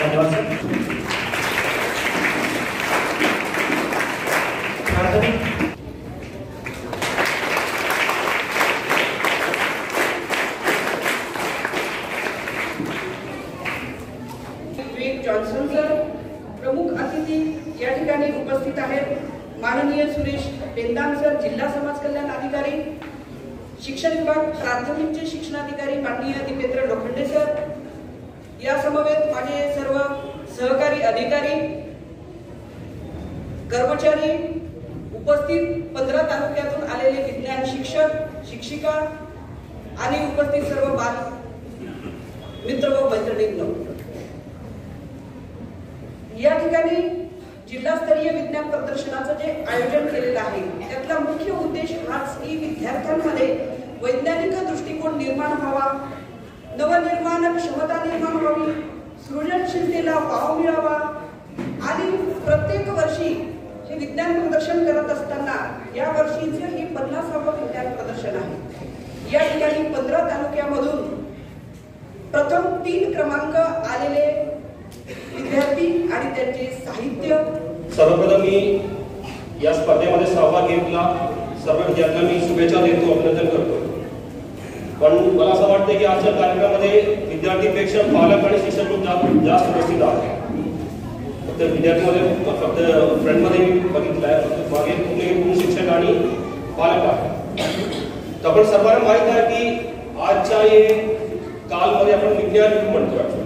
धन्यवाद sir. Johnson sir, प्रमुख अतिथी या ठिकाणी उपस्थित आहेत माननीय सुरेश पेंदान सर, जिल्हा समाज कल्याण अधिकारी, शिक्षण विभाग प्राथमिकचे शिक्षणाधिकारी माननीय दीपेंद्र लोखंडे सर, या समवेत माझे सर्व सहकारी अधिकारी, कर्मचारी, उपस्थित 15 तालुक्यातून आलेले विज्ञान शिक्षक, शिक्षिका आणि उपस्थित सर्व बाल मित्र व मैत्रिणींनो, या ठिकाणी जिल्हास्तरीय विज्ञान प्रदर्शनाचं जे आयोजन केलेलं आहे त्यातला मुख्य उद्देश हाच की विद्यार्थ्यांमध्ये वैज्ञानिक दृष्टिकोन निर्माण व्हावा, नवनिर्माण क्षमता निर्माण व्हावी, सृजनशीलतेला वाव मिळावा आणि प्रत्येक वर्षी हे विज्ञान प्रदर्शन करत असताना या वर्षीचे हे 50वे विज्ञान प्रदर्शन आहे। या ठिकाणी 15 तालुक्यामधून प्रथम 3 क्रमांक आलेले विद्यार्थी आणि त्यांचे साहित्य। सर्वप्रथम मी या स्पर्धेमध्ये सहभाग घेतला सर्व विद्यार्थ्यांना मी शुभेच्छा देतो, अभिनंदन करतो। पण मला असं वाटतं की आजच्या कार्यक्रमामध्ये विद्यार्थीपेक्षा पालक आणि शिक्षक खूप जास्त उपस्थित आहेत। फक्त विद्यार्थ्यांमध्ये फक्त फ्रंटमध्ये मी बघितलं आहे, फक्त मागे पूर्ण शिक्षक आणि पालक आहेत। तर आपण सर्वांना माहीत आहे की आजच्या हे कालमध्ये आपण विज्ञान युग म्हणतो,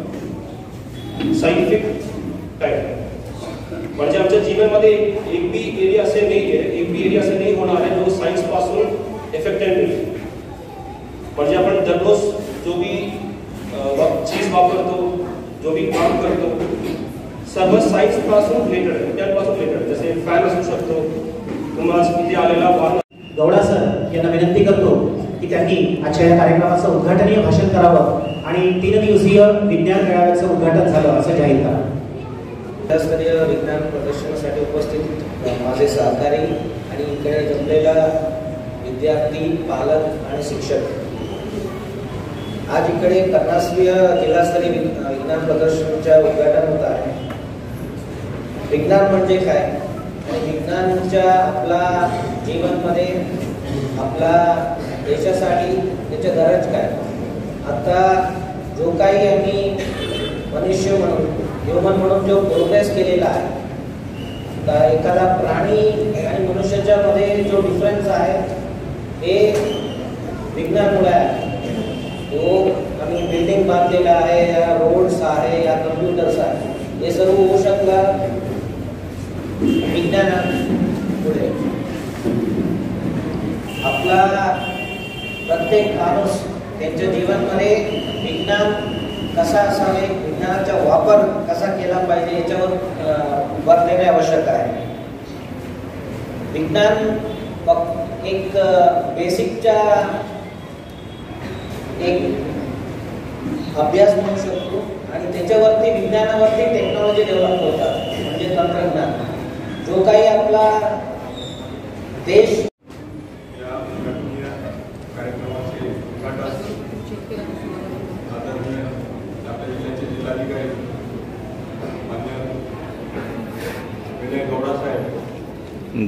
सायंटिफिक टाइम, म्हणजे आमच्या जीवनामध्ये एक भी एरिया असे नाही आहे, एक भी एरिया असे नाही होणार आहे जो सायन्स पासून इफेक्टेड नाही। म्हणजे आपण दररोज जो भी चीज वापरतो, जो भी काम करतो, सर्व सायन्स पासून रिलेटेड आहे, विज्ञानापासून रिलेटेड। जसे फॅन असू शकतो, तुम्हाला इथे आलेला वाहन। गौडा सर यांना विनंती करतो की त्यांनी आजच्या या कार्यक्रमाचं उद्घाटनीय भाषण करावं आणि 3 दिवसीय विज्ञान मेळाव्याचं उद्घाटन झालं असं जाहीर करा। जिल्हास्तरीय विज्ञान प्रदर्शनासाठी उपस्थित माझे सहकारी आणि इकडे जमलेला विद्यार्थी, पालक आणि शिक्षक, आज इकडे 50वे जिल्हास्तरीय विज्ञान प्रदर्शनाच्या उद्घाटन होत आहे। विज्ञान म्हणजे काय आणि विज्ञानच्या आपला जीवनमध्ये आपला देशासाठी त्याची गरज काय। आता जो काही आम्ही मनुष्य म्हणून, ह्युमन म्हणून जो प्रोग्रेस केलेला आहे, तर एखादा प्राणी आणि मनुष्याच्या मध्ये जो डिफरन्स आहे हे विज्ञानामुळे आहे। तो आम्ही बिल्डिंग बांधलेला आहे, या रोड्स आहे, या कम्प्युटर्स आहे, हे सर्व होऊ शकलं विज्ञानामुळे। आपला प्रत्येक माणूस त्यांच्या जीवनामध्ये विज्ञान कसा असावे, विज्ञानाचा वापर कसा केला पाहिजे याच्यावर भर देणे आवश्यक आहे। विज्ञान एक बेसिकचा एक अभ्यास म्हणू शकतो आणि त्याच्यावरती विज्ञानावरती टेक्नॉलॉजी डेव्हलप होतात, म्हणजे तंत्रज्ञान। जो काही आपला देश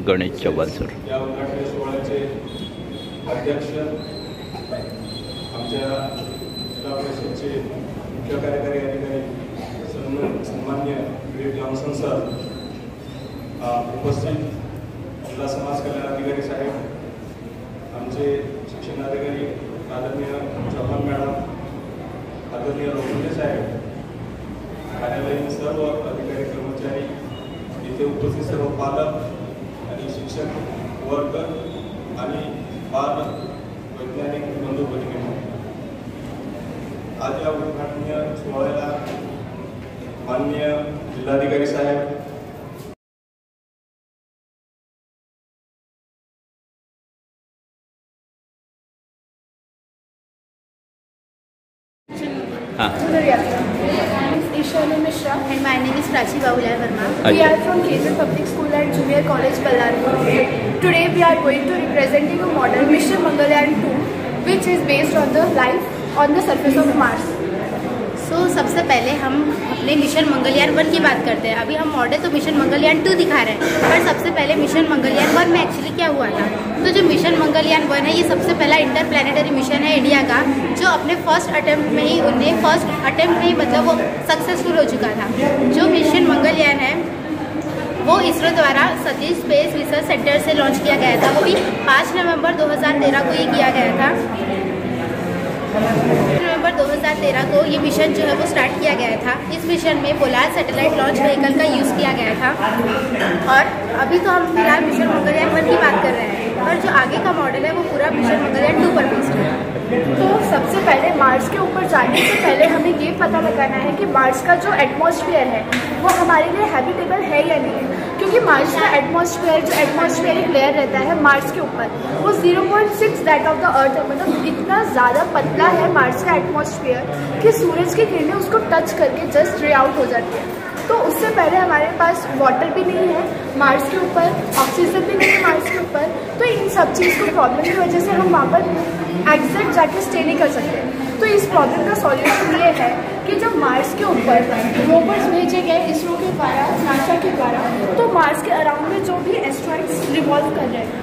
गणेश चव्हाण सर, या उद्घाटन सोहळ्याचे अध्यक्ष, आमच्या जिल्हा परिषदचे मुख्य कार्यकारी अधिकारी सन्मान्य विवेक जॉन्सन सर, उपस्थित जिल्हा समाज कल्याण अधिकारी साहेब, आमचे शिक्षणाधिकारी आदरणीय चव्हाण मॅडम, आदरणीय रोहते साहेब, कार्यालयीन सर्व अधिकारी कर्मचारी, इथे उपस्थित सर्व पालक आणि शिक्षक वर्ग आणि बाल वैज्ञानिक बंधू भगिनी, आज या उद्घाटनीय सोहळ्याला माननीय जिल्हाधिकारी साहेब, My name is Ishani Mishra and my name is Prachi Bahulai Verma. We are from Cajun Public School and Junior College, Ballarpur. Today we are going to representing a model Mission Mangalyaan 2, which is based on the life on the surface of Mars. सबसे पहले हम अपने mission Mangalyaan 1 की बात करते हैं। अभी हम model तो mission Mangalyaan 2 दिखा रहे हैं, पर सबसे पहले मिशन मंगलयान 1 में एक्चुअली क्या हुआ था। तो जो मिशन मंगलयान 1 है, ये सबसे पहला इंटरप्लैनेटरी मिशन है इंडिया का, जो अपने फर्स्ट अटेम्प्ट में ही मतलब वो सक्सेसफुल हो चुका था। जो मिशन मंगलयान है वो इसरो द्वारा सतीश स्पेस रिसर्च सेंटर से लॉन्च किया गया था। वो भी 5 नवंबर 2013 को ये किया गया था। नवंबर 2013 को ये मिशन जो है वो स्टार्ट किया गया था। इस मिशन में पोलार सैटेलाइट लॉन्च व्हीकल का यूज़ किया गया था। और अभी तो हम फिलहाल मिशन मंगलयान 1 की बात कर रहे हैं, और जो आगे का मॉडल है वो पूरा मिशन मंगलयान 2 पर बेस्ड है। तो सबसे पहले मार्स के ऊपर जाने से पहले हमें ये पता लगाना है कि मार्स का जो एटमॉस्फेयर है वो हमारे लिए हैबिटेबल है या नहीं है, क्योंकि मार्स का एटमॉस्फेयर, जो एटमॉस्फेरिक लेयर रहता है मार्स के ऊपर, वो 0.6 दैट ऑफ द अर्थ है। मतलब इतना ज़्यादा पतला है मार्स का एटमॉस्फेयर कि सूरज की किरणें उसको टच करके जस्ट रे आउट हो जाती है। तो उससे पहले हमारे पास वाटर भी नहीं है मार्स के ऊपर, ऑक्सीजन भी नहीं है मार्स के ऊपर। तो इन सब चीज़ को प्रॉब्लम की वजह से हम वहाँ पर एग्जैक्ट जाके स्टे नहीं कर सकते। तो इस प्रॉब्लम का सॉल्यूशन ये है कि जब मार्स के ऊपर रोवर्स भेजे गए इसरो के द्वारा, नासा के द्वारा, तो मार्स के अराउंड में जो भी एस्ट्रॉइड्स रिवॉल्व कर रहे हैं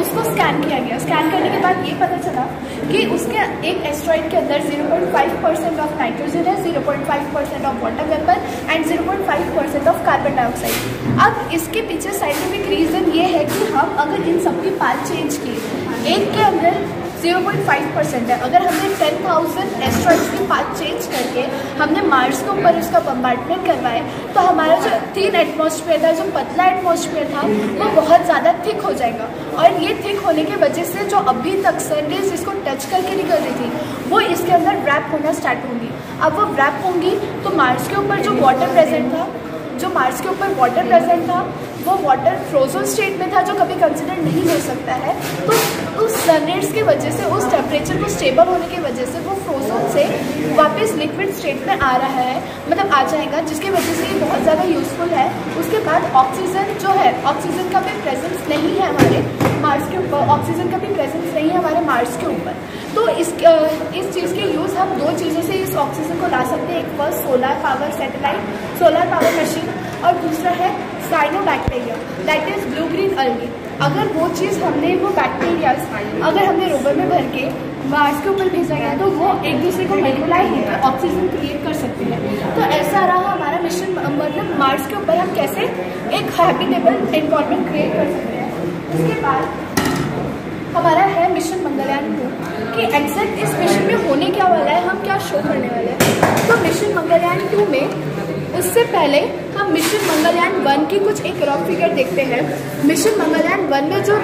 उसको स्कैन किया गया। स्कैन करने के बाद ये पता चला कि उसके एक एस्ट्रॉइड के अंदर 0.5% ऑफ नाइट्रोजन है, 0.5% of water vapour end 0.5% of carbon dioxide. अब इसके पीछे साइंटिफिक रीज़न ये है कि हम अगर इन सबकी पाथ चेंज की, एक के अंदर 0.5% है, अगर हमने 10,000 एस्ट्रॉइड्स की पाथ चेंज करके हमने मार्स के ऊपर उसका बम्बार्डमेंट करवाए, तो हमारा जो थिन एटमॉस्फेयर था, जो पतला एटमॉस्फेयर था, वो बहुत ज़्यादा थिक हो जाएगा। और ये थिक होने की वजह से जो अभी तक सनरेज इसको टच करके निकल रही थी, वो इसके अंदर रैप होना स्टार्ट होंगी। अब वो रैप होंगी तो मार्स के ऊपर जो वाटर प्रेजेंट था, वो वाटर फ्रोजन स्टेट में था, जो कभी कंसिडर नहीं हो सकता है। तो उस सनरेज की वजह से, उस टेम्परेचर को स्टेबल होने की वजह से वो फ्रोजन से वापस लिक्विड स्टेट में आ रहा है, मतलब आ जाएगा, जिसकी वजह से ये बहुत ज़्यादा यूज़फुल है। उसके बाद ऑक्सीजन जो है, ऑक्सीजन का भी प्रेजेंस नहीं है हमारे मार्स के ऊपर, ऑक्सीजन का भी प्रेजेंस नहीं है हमारे मार्स के ऊपर। तो इस चीज़ के यूज़ हम 2 चीज़ों से इस ऑक्सीजन को ला सकते हैं। एक first solar power satellite, solar power machine, और दूसरा है cyanobacteria, that is blue green algae. अगर वो चीज़ हमने, वो बैक्टीरियाज अगर हमने रोवर में भर के मार्स के ऊपर भेजा गया तो वो एक दूसरे को मल्टीप्लाई होकर ऑक्सीजन क्रिएट कर सकते हैं। तो ऐसा रहा हमारा मिशन, मतलब मार्स के ऊपर हम कैसे एक हैबिटेबल एनवायरनमेंट क्रिएट कर सकते हैं। उसके बाद हमारा है मिशन मंगलयान 2 कि एग्जैक्ट इस मिशन में होने क्या वाला है, हम क्या शो करने वाले हैं। तो मिशन मंगलयान 2 में, उससे पहले हम मिशन मंगलयान 1 की कुछ एक रफ फिगर देखते हैं। मिशन मंगलयान 1 में जो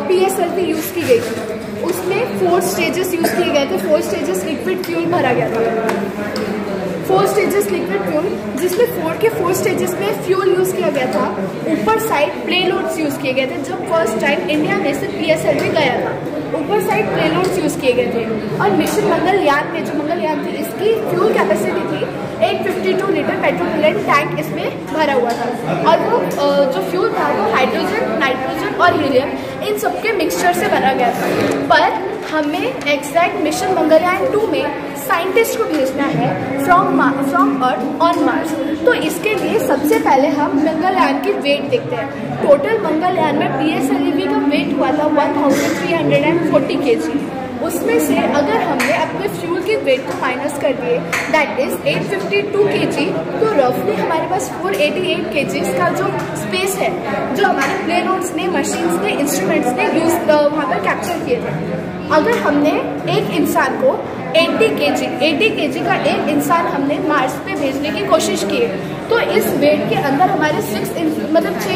PSLV यूज़ की गई थी, उसमें 4 स्टेजेस यूज़ किए गए थे। 4 स्टेजेस लिक्विड फ्यूल भरा गया था, 4 स्टेजेस लिक्विड फ्यूल, जिसमें 4 स्टेजेस में फ्यूल यूज़ किया गया था। ऊपर साइड प्लेलोड्स यूज़ किए गए थे। जब फर्स्ट टाइम इंडिया में से PSLV गया था, ऊपर साइड प्लेलोड्स यूज़ किए गए थे। और मिशन मंगलयान में, जो मंगलयान थी, इसकी फ्यूल कैपेसिटी थी 852 लीटर पेट्रोल टैंक इसमें भरा हुआ था। और वो जो फ्यूल था वो हाइड्रोजन, नाइट्रोजन और हीलियम, इन सबके मिक्सचर से बना गया था। पर हमें एग्जैक्ट मिशन मंगलयान 2 में साइंटिस्ट को भेजना है फ्रॉम अर्थ ऑन मार्स। तो इसके लिए सबसे पहले हम मंगलयान की वेट देखते हैं। टोटल मंगलयान में PSLV का वेट हुआ था 1340 kg। उसमें से अगर हमने अपने फ्यूल के वेट को माइनस कर दिए, दैट इज 852 kg, तो रफली हमारे पास 488 kg का जो स्पेस है, जो हमारे प्लेन रोड्स ने, मशीन्स ने, इंस्ट्रूमेंट्स ने यूज वहाँ पर कैप्चर किए थे। अगर हमने एक इंसान को 80 kg का एक इंसान हमने मार्स पे भेजने की कोशिश की है, तो इस वेट के अंदर हमारे 6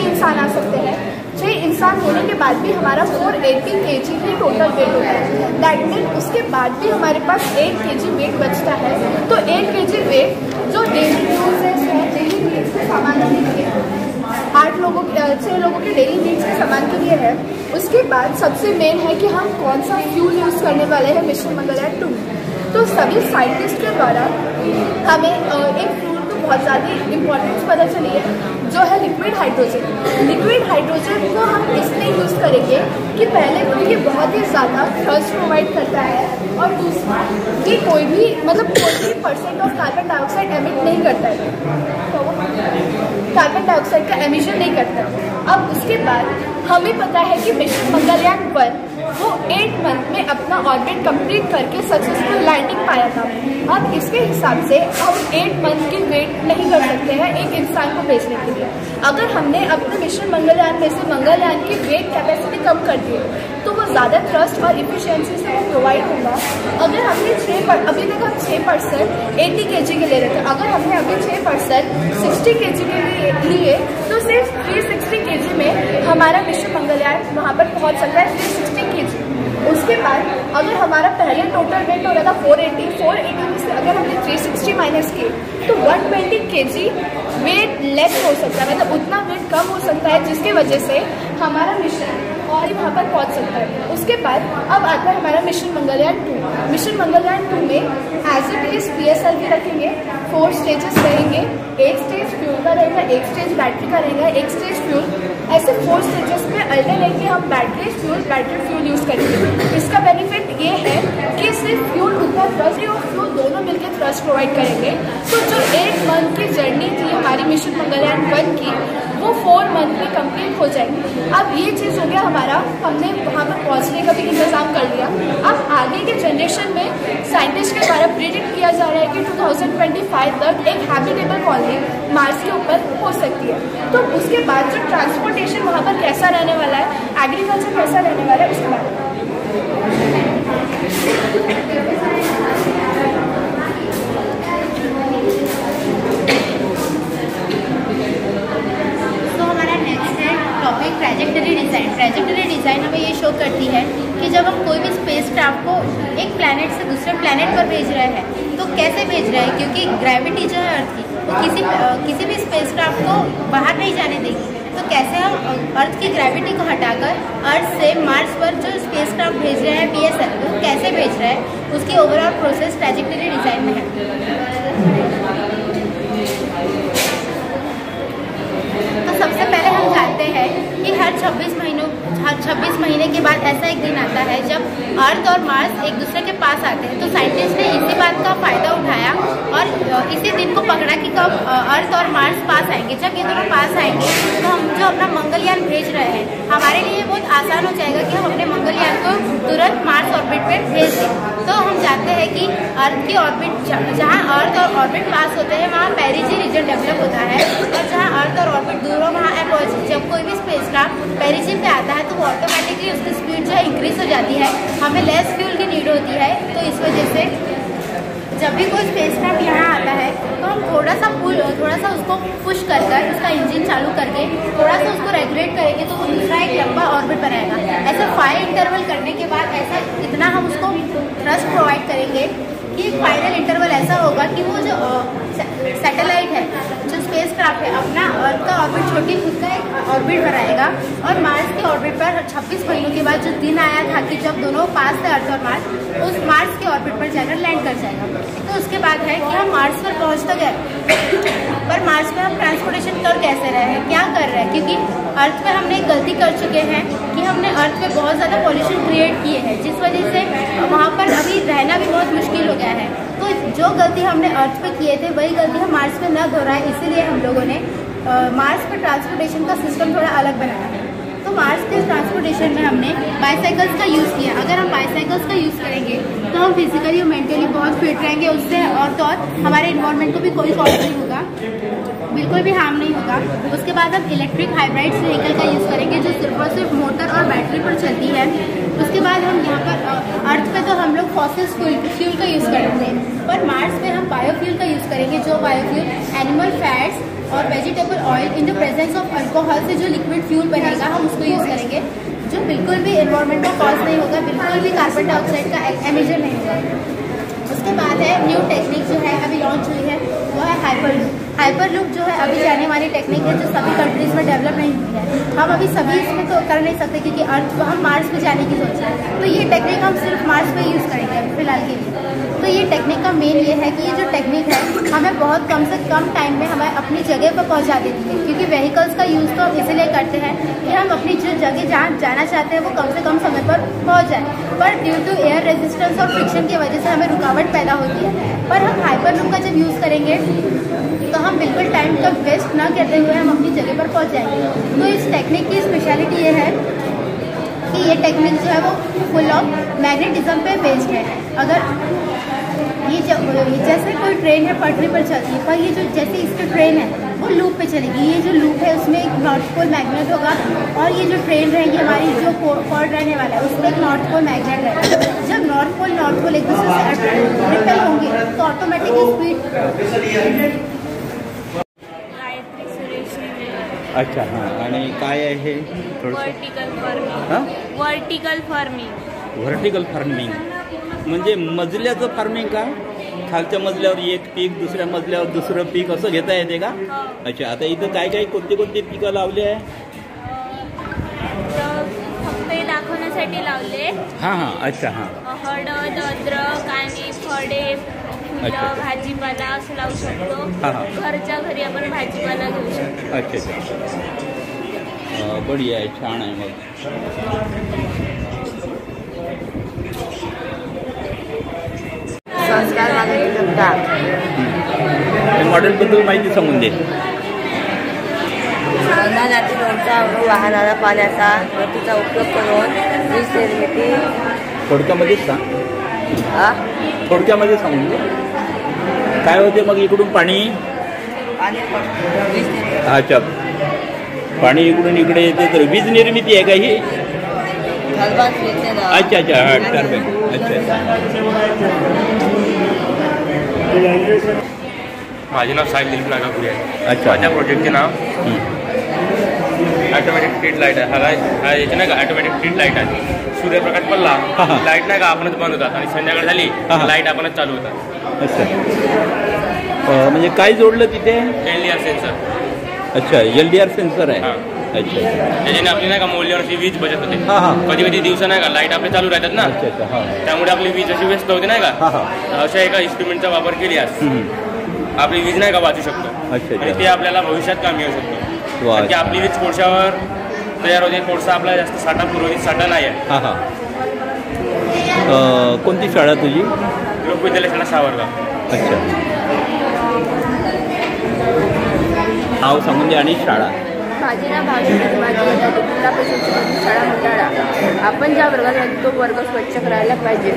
इंसान आ सकते हैं। 6 इंसान होने के बाद भी हमारा 480 kg ही टोटल वेट होता है। दैट मीन उसके बाद भी हमारे पास 8 kg वेट बचता है। तो 8 kg वेट जो डेली यूजेज है, डेली नीड्स के सामान के लिए, 6 लोगों के डेली नीड्स के सामान के लिए है। उसके बाद सबसे मेन है कि हम कौन सा फ्यूल यूज़ करने वाले हैं मिशन मंगलयान 2। तो सभी साइंटिस्ट के द्वारा हमें एक फ्यूल को बहुत ज़्यादा इम्पोर्टेंस पता चली है, जो है लिक्विड हाइड्रोजन। लिक्विड हाइड्रोजन को हम इसलिए यूज़ करेंगे कि पहले तो ये बहुत ही ज़्यादा थ्रस्ट प्रोवाइड करता है, और दूसरा कि कोई भी % ऑफ कार्बन डाइऑक्साइड एमिट नहीं करता है, कार्बन डाइऑक्साइड का एमिशन नहीं करता है। अब उसके बाद हमें पता है कि मिशन मंगलयान 1 वो 8 मंथ में अपना ऑर्बिट कंप्लीट करके सक्सेसफुल लैंडिंग पाया था। अब इसके हिसाब से हम 8 मंथ की वेट नहीं कर सकते हैं एक इंसान को भेजने के लिए। अगर हमने अपने मिशन मंगलयान में से मंगलयान की वेट कैपेसिटी कम कर दी तो वो ज़्यादा थ्रस्ट और इफिशियंसी से वो प्रोवाइड होगा। अगर हमने अभी तक हम 6% 80 kg के ले रहे थे, अगर हमने अभी 6% 60 kg के लिए तो सिर्फ 360 kg में हमारा मिशन मंगलयान वहाँ पर पहुँच सकता है, 360 kg। उसके बाद अगर हमारा पहले टोटल वेट हो रहा था 480 में से अगर हमने 360 माइनस किए तो 120 kg वेट लेस हो सकता है, मतलब उतना वेट कम हो सकता है, जिसकी वजह से हमारा मिशन और वहाँ पर पहुँच सकता है। उसके बाद अब आता है हमारा मिशन मंगलयान 2। मिशन मंगलयान 2 में एज इट इज PSL भी रखेंगे, 4 स्टेजेस रहेंगे, एक स्टेज फ्यूल का रहेगा, एक स्टेज बैटरी का रहेगा, एक स्टेज फ्यूल, ऐसे 4 स्टेजेस में अल्टरनेटली हम बैटरी फ्यूल यूज़ करेंगे। इसका बेनिफिट ये है कि सिर्फ फ्यूल उतना थ्रस्ट और फ्यूल दोनों मिलकर थ्रस्ट प्रोवाइड करेंगे। तो जो 8 मंथ की जर्नी थी हमारी मिशन मंगलयान 1 की, वो 4 मंथ में कंप्लीट हो जाएगी। अब ये चीज़ हो गया हमारा, हमने वहाँ पर पहुँचने का भी इंतज़ाम कर लिया। अब आगे के जनरेशन में साइंटिस्ट के द्वारा प्रिडिक्ट किया जा रहा है कि 2025 तक एक हैबिटेबल कॉलोनी मार्स के ऊपर हो सकती है। तो उसके बाद जो ट्रांसपोर्टेशन वहाँ पर कैसा रहने वाला है, एग्रीकल्चर कैसा रहने वाला है, उसके बारे में topic trajectory design. Trajectory design हमें ये शो करती है कि जब हम कोई भी स्पेस क्राफ्ट को एक प्लैनेट से दूसरे प्लैनेट पर भेज रहे हैं तो कैसे भेज रहे हैं, क्योंकि ग्रेविटी जो है अर्थ की वो किसी भी स्पेस क्राफ्ट को बाहर नहीं जाने देगी। तो कैसे हम अर्थ की ग्रेविटी को हटाकर अर्थ से मार्स पर जो स्पेस क्राफ्ट भेज रहे हैं PSL को कैसे भेज रहे हैं, उसकी ओवरऑल प्रोसेस ट्रैजेक्टरी डिज़ाइन में है। तो सबसे पहले हम जानते हैं कि हर 26 महीने के बाद ऐसा एक दिन आता है जब अर्थ और मार्स एक दूसरे के पास आते हैं। तो साइंटिस्ट ने इसी बात का फ़ायदा उठाया और इसी दिन को पकड़ा कि कब अर्थ और मार्स पास आएंगे। जब ये दोनों पास आएंगे तो हम जो अपना मंगलयान भेज रहे हैं, हमारे लिए बहुत आसान हो जाएगा कि हम अपने मंगलयान को तुरंत मार्स ऑर्बिट पर भेज दें। तो हम जानते हैं कि अर्थ की ऑर्बिट, जहाँ अर्थ और ऑर्बिट पास होते हैं वहाँ पेरिजी रीजन डेवलप होता है, और जहाँ अर्थ और ऑर्बिट दूर हो वहाँ एपोजी। जब कोई भी स्पेसक्राफ्ट पेरिजी पे आता है तो वो ऑटोमेटिकली उसकी स्पीड जो है इंक्रीज हो जाती है, हमें लेस फ्यूल की नीड होती है। तो इस वजह से जब भी कोई स्पेसक्राफ्ट यहाँ आता है तो हम थोड़ा सा उसको पुश कर उसका इंजन चालू करके थोड़ा सा उसको रेगुलेट करेंगे तो वो दूसरा एक लंबा ऑर्बिट बनाएगा। ऐसा 5 इंटरवल करने के बाद ऐसा इतना हम उसको थ्रस्ट प्रोवाइड करेंगे कि एक फाइनल इंटरवल ऐसा होगा कि वो जो सैटेलाइट है, जो स्पेस क्राफ्ट है, अपना अर्थ का ऑर्बिट छोटी खुद का एक ऑर्बिट बनाएगा और मार्स के ऑर्बिट पर 26 महीनों के बाद जो दिन आया था कि जब दोनों पास थे अर्थ और मार्स, उस मार्स के ऑर्बिट पर जाकर लैंड कर जाएगा। तो उसके बाद है कि हम मार्स पर पहुँच तो गए, पर मार्स पर हम ट्रांसपोर्टेशन कर कैसे रहे हैं, क्या कर रहे हैं, क्योंकि अर्थ पे हमने एक गलती कर चुके हैं कि हमने अर्थ पे बहुत ज़्यादा पॉल्यूशन क्रिएट किए हैं, जिस वजह से वहाँ पर अभी रहना भी बहुत मुश्किल हो गया है। तो जो गलती हमने अर्थ पे किए थे वही गलती हम मार्स पे न दोहराएं, इसीलिए हम लोगों ने मार्स पर ट्रांसपोर्टेशन का सिस्टम थोड़ा अलग बनाया है। तो मार्स के ट्रांसपोर्टेशन में हमने बाईसाइकिल्स का यूज़ किया। अगर हम बाईसाइकिल्स का यूज़ करेंगे तो हम फिजिकली और मेंटली बहुत फिट रहेंगे, उससे और तो और हमारे इन्वायरमेंट को भी कोई कॉस्ट नहीं होगा, बिल्कुल भी हार्म नहीं होगा। उसके बाद हम इलेक्ट्रिक हाइब्रिड व्हीकल का यूज़ करेंगे जो सिर्फ और सिर्फ मोटर और बैटरी पर चलती है। उसके बाद हम यहाँ पर अर्थ पे तो हम लोग फॉसिल फ्यूल का यूज़ करते हैं, पर मार्स पे हम बायोफ्यूल का यूज़ करेंगे, जो बायोफ्यूल एनिमल फैट्स और vegetable oil in the presence of alcohol से जो लिक्विड फ्यूल बनेगा हम उसको यूज़ करेंगे, जो बिल्कुल भी एनवायरमेंट को कॉज नहीं होगा, बिल्कुल भी कार्बन डाइऑक्साइड का एमिशन नहीं होगा। उसके बाद है न्यू टेक्निक जो है अभी लॉन्च हुई है, वो है हाइपर लूप जो है अभी जाने वाली टेक्निक है, जो सभी कंट्रीज में डेवलप नहीं हुई है। हम अभी सभी इसमें तो कर नहीं सकते क्योंकि अर्थ हम मार्स पे जाने की सोच रहे हैं, तो ये टेक्निक हम सिर्फ मार्स पे यूज़ करेंगे फिलहाल के लिए। तो ये टेक्निक का मेन ये है कि ये जो टेक्निक है हमें बहुत कम से कम टाइम में हमें अपनी जगह पर पहुंचा देती है, क्योंकि व्हीकल्स का यूज़ तो हम इसलिए करते हैं कि हम अपनी जो जगह जहाँ जाना चाहते हैं वो कम से कम समय पर पहुँच जाए, पर ड्यू टू एयर रेजिस्टेंस और फ्रिक्शन की वजह से हमें रुकावट पैदा होती है। पर हम हाइपर लूप का जब यूज़ करेंगे तो हम बिल्कुल टाइम का वेस्ट ना करते हुए हम अपनी जगह पर पहुंच जाएंगे। तो इस टेक्निक की स्पेशलिटी ये है कि ये टेक्निक जो है वो फुल ऑफ मैग्नेटिज्म पे बेस्ड है। अगर ये जैसे कोई ट्रेन है पटरी पर चलती है, पर ये जो जैसे इसकी ट्रेन है वो लूप पे चलेगी, ये जो लूप है उसमें एक नॉर्थ पोल मैग्नेट होगा, और ये जो ट्रेन रहेगी हमारी जो पोर्ट रहने वाला है उसमें एक नॉर्थ पोल मैग्नेट रहेगा। जब नॉर्थ पोल एक दूसरे से रिपेल होंगे तो ऑटोमेटिकली स्पीड। अच्छा हां, आणि काय आहे थोडंसं? Vertical farming. हां, वर्टिकल फार्मिंग. व्हर्टिकल फार्मिंग म्हणजे मजल्याचं फार्मिंग का? खालच्या मजल्यावर एक पीक, दुसऱ्या मजल्यावर दुसरं पीक असं घेता येते का? अच्छा, आता इथं काय काय कोणती कोणती पिकं लावली आहे? फक्त हे दाखवण्यासाठी लावले. हां हां, अच्छा हां. हळद, अद्रक आणि फळे, फुलं, भाजीपाला असं लावू शकतो. हां हां, घरच्या घरी आपण भाजीपाला घेऊ शकतो. अच्छा अच्छा, बढिया आहे, छान आहे मग. संस्कार मानवी जगतात. मॉडेलबद्दल माहिती सांगून दे. नदी रोडचा वाहणारा पाण्याचा गतीचा उपयोग करून वीज निर्मिती. थोडक्यामध्येच सांग, थोडक्यामध्ये सांगून दे काय होते मग इकडून पाणी. अच्छा, पाणी इकडून इकडे येते तर वीज निर्मिती आहे का ही? अच्छा अच्छा, हा टर्बाईन. अच्छा, माझे नाव साहेब दिलीप नागापुरी आहे. अच्छा, माझ्या प्रोजेक्टचे नाव ऑटोमॅटिक स्ट्रीट लाईट आहे. हा याचे नाही का ऑटोमॅटिक स्ट्रीट लाईट आहे. सूर्यप्रकाश पडला लाईट नाही का आपणच बंद होतात आणि संध्याकाळ झाली लाईट आपणच चालू होतात. अच्छा, म्हणजे काय जोडलं तिथे? LDR sensor. अच्छा, LDR सेन्सर आहे. अच्छा, त्याच्याने आपली नाही का मौल्यवरची वीज बचत होते. हां हां, कधी कधी दिवसा नाही का लाईट आपले चालू राहतात ना. अच्छा अच्छा, हां, त्यामुळे आपली वीज अशी वेस्ट होते नाही का. हां हां, अशा एका इन्स्ट्रुमेंटचा वापर केल्यास आपली वीज नाही का वाचू शकतो. अच्छा, आणि ते आपल्याला भविष्यात कामी येऊ शकतो. वा, कारण की आपली वीज कोळशावर तयार होते. कोळसा आपला जास्त साठा पुरवठीत साठा नाही आहे. हां हां. कोणती शाळा तुझी? लोकविद्यालय शाळा सावरगाव. अच्छा, नाव सांगून दे आणि शाळा. माझे नाव भावना, माझी जिल्हा परिषद शाळा मंडाळा. आपण ज्या वर्गात राहतो तो वर्ग स्वच्छ करायला पाहिजे.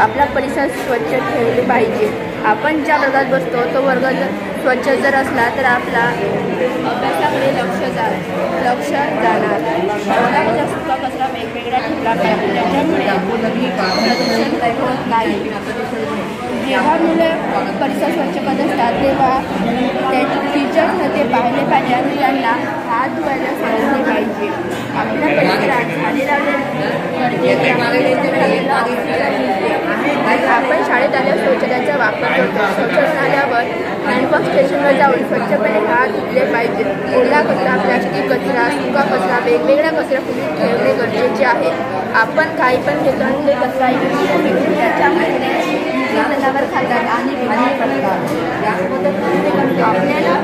आपला परिसर स्वच्छ ठेवले पाहिजे. आपण ज्या वर्गात बसतो तो वर्ग जर स्वच्छ जर असला तर आपला अभ्यासाकडे लक्ष जाणार. वर्गाचा सुका कचरा वेगवेगळ्या ठिकाणी त्याच्यामुळे प्रदूषण होत नाही. जेव्हा मुलं परिसर स्वच्छ करत असतात तेव्हा टीचर्सने ते पाहिले पाहिजे आणि त्यांना हात धुवायला सांगितले पाहिजे. आपल्या परिसरात झाडे आपण शाळेत आल्यावर शौचालयाचा वापर करतो. शौचालय आल्यावर हँडवॉश स्टेशनवर जाऊन स्वच्छपणे हात धुतले पाहिजे. ओला कचरा, प्लास्टिक कचरा, सुका कचरा वेगवेगळ्या कचरा कुठे ठेवणे गरजेचे आहे. आपण काही पण घेतो आणि ते कचरा त्याच्यामध्ये जनावर खातात आणि बिमार पडतात. आपल्याला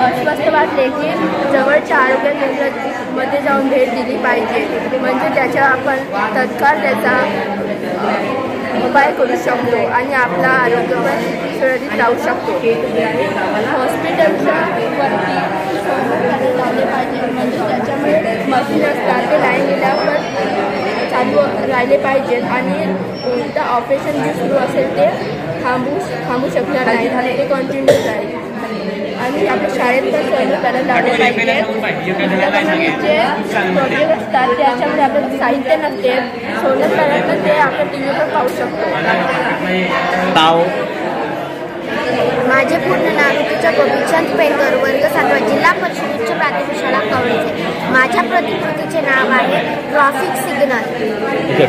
अस्वस्थ वाटले की जवळच्या आरोग्य केंद्रामध्ये जाऊन भेट दिली पाहिजे. म्हणजे त्याच्या आपण तत्काळ त्याचा उपाय करू शकतो आणि आपला आरोग्य पण सुरळीत राहू शकतो. हॉस्पिटलच्या वरती लावले पाहिजे, म्हणजे त्याच्यामुळे मशीन असतात ते लाईन गेल्यावर चालू राहिले पाहिजेत आणि कोणतं ऑपरेशन जे सुरू असेल ते थांबू शकणार नाही, ते कंटिन्यू राहील. आणि आपल्या शाळेत पण सोलर पॅनल लावले पाहिजे. जे प्रोजेक्ट असतात त्याच्यामध्ये आपलं साहित्य नसते, सोलर पॅनल ते आपण टी व्हीवर पाहू शकतो. माझे पूर्ण नाव ऋतुजा गोपीचंद पेंकर, वर्ग 7, जिल्हा परिषद उच्च प्राथमिक शाळा कवळीचे. माझ्या प्रतिकृतीचे नाव आहे ट्रॅफिक सिग्नल.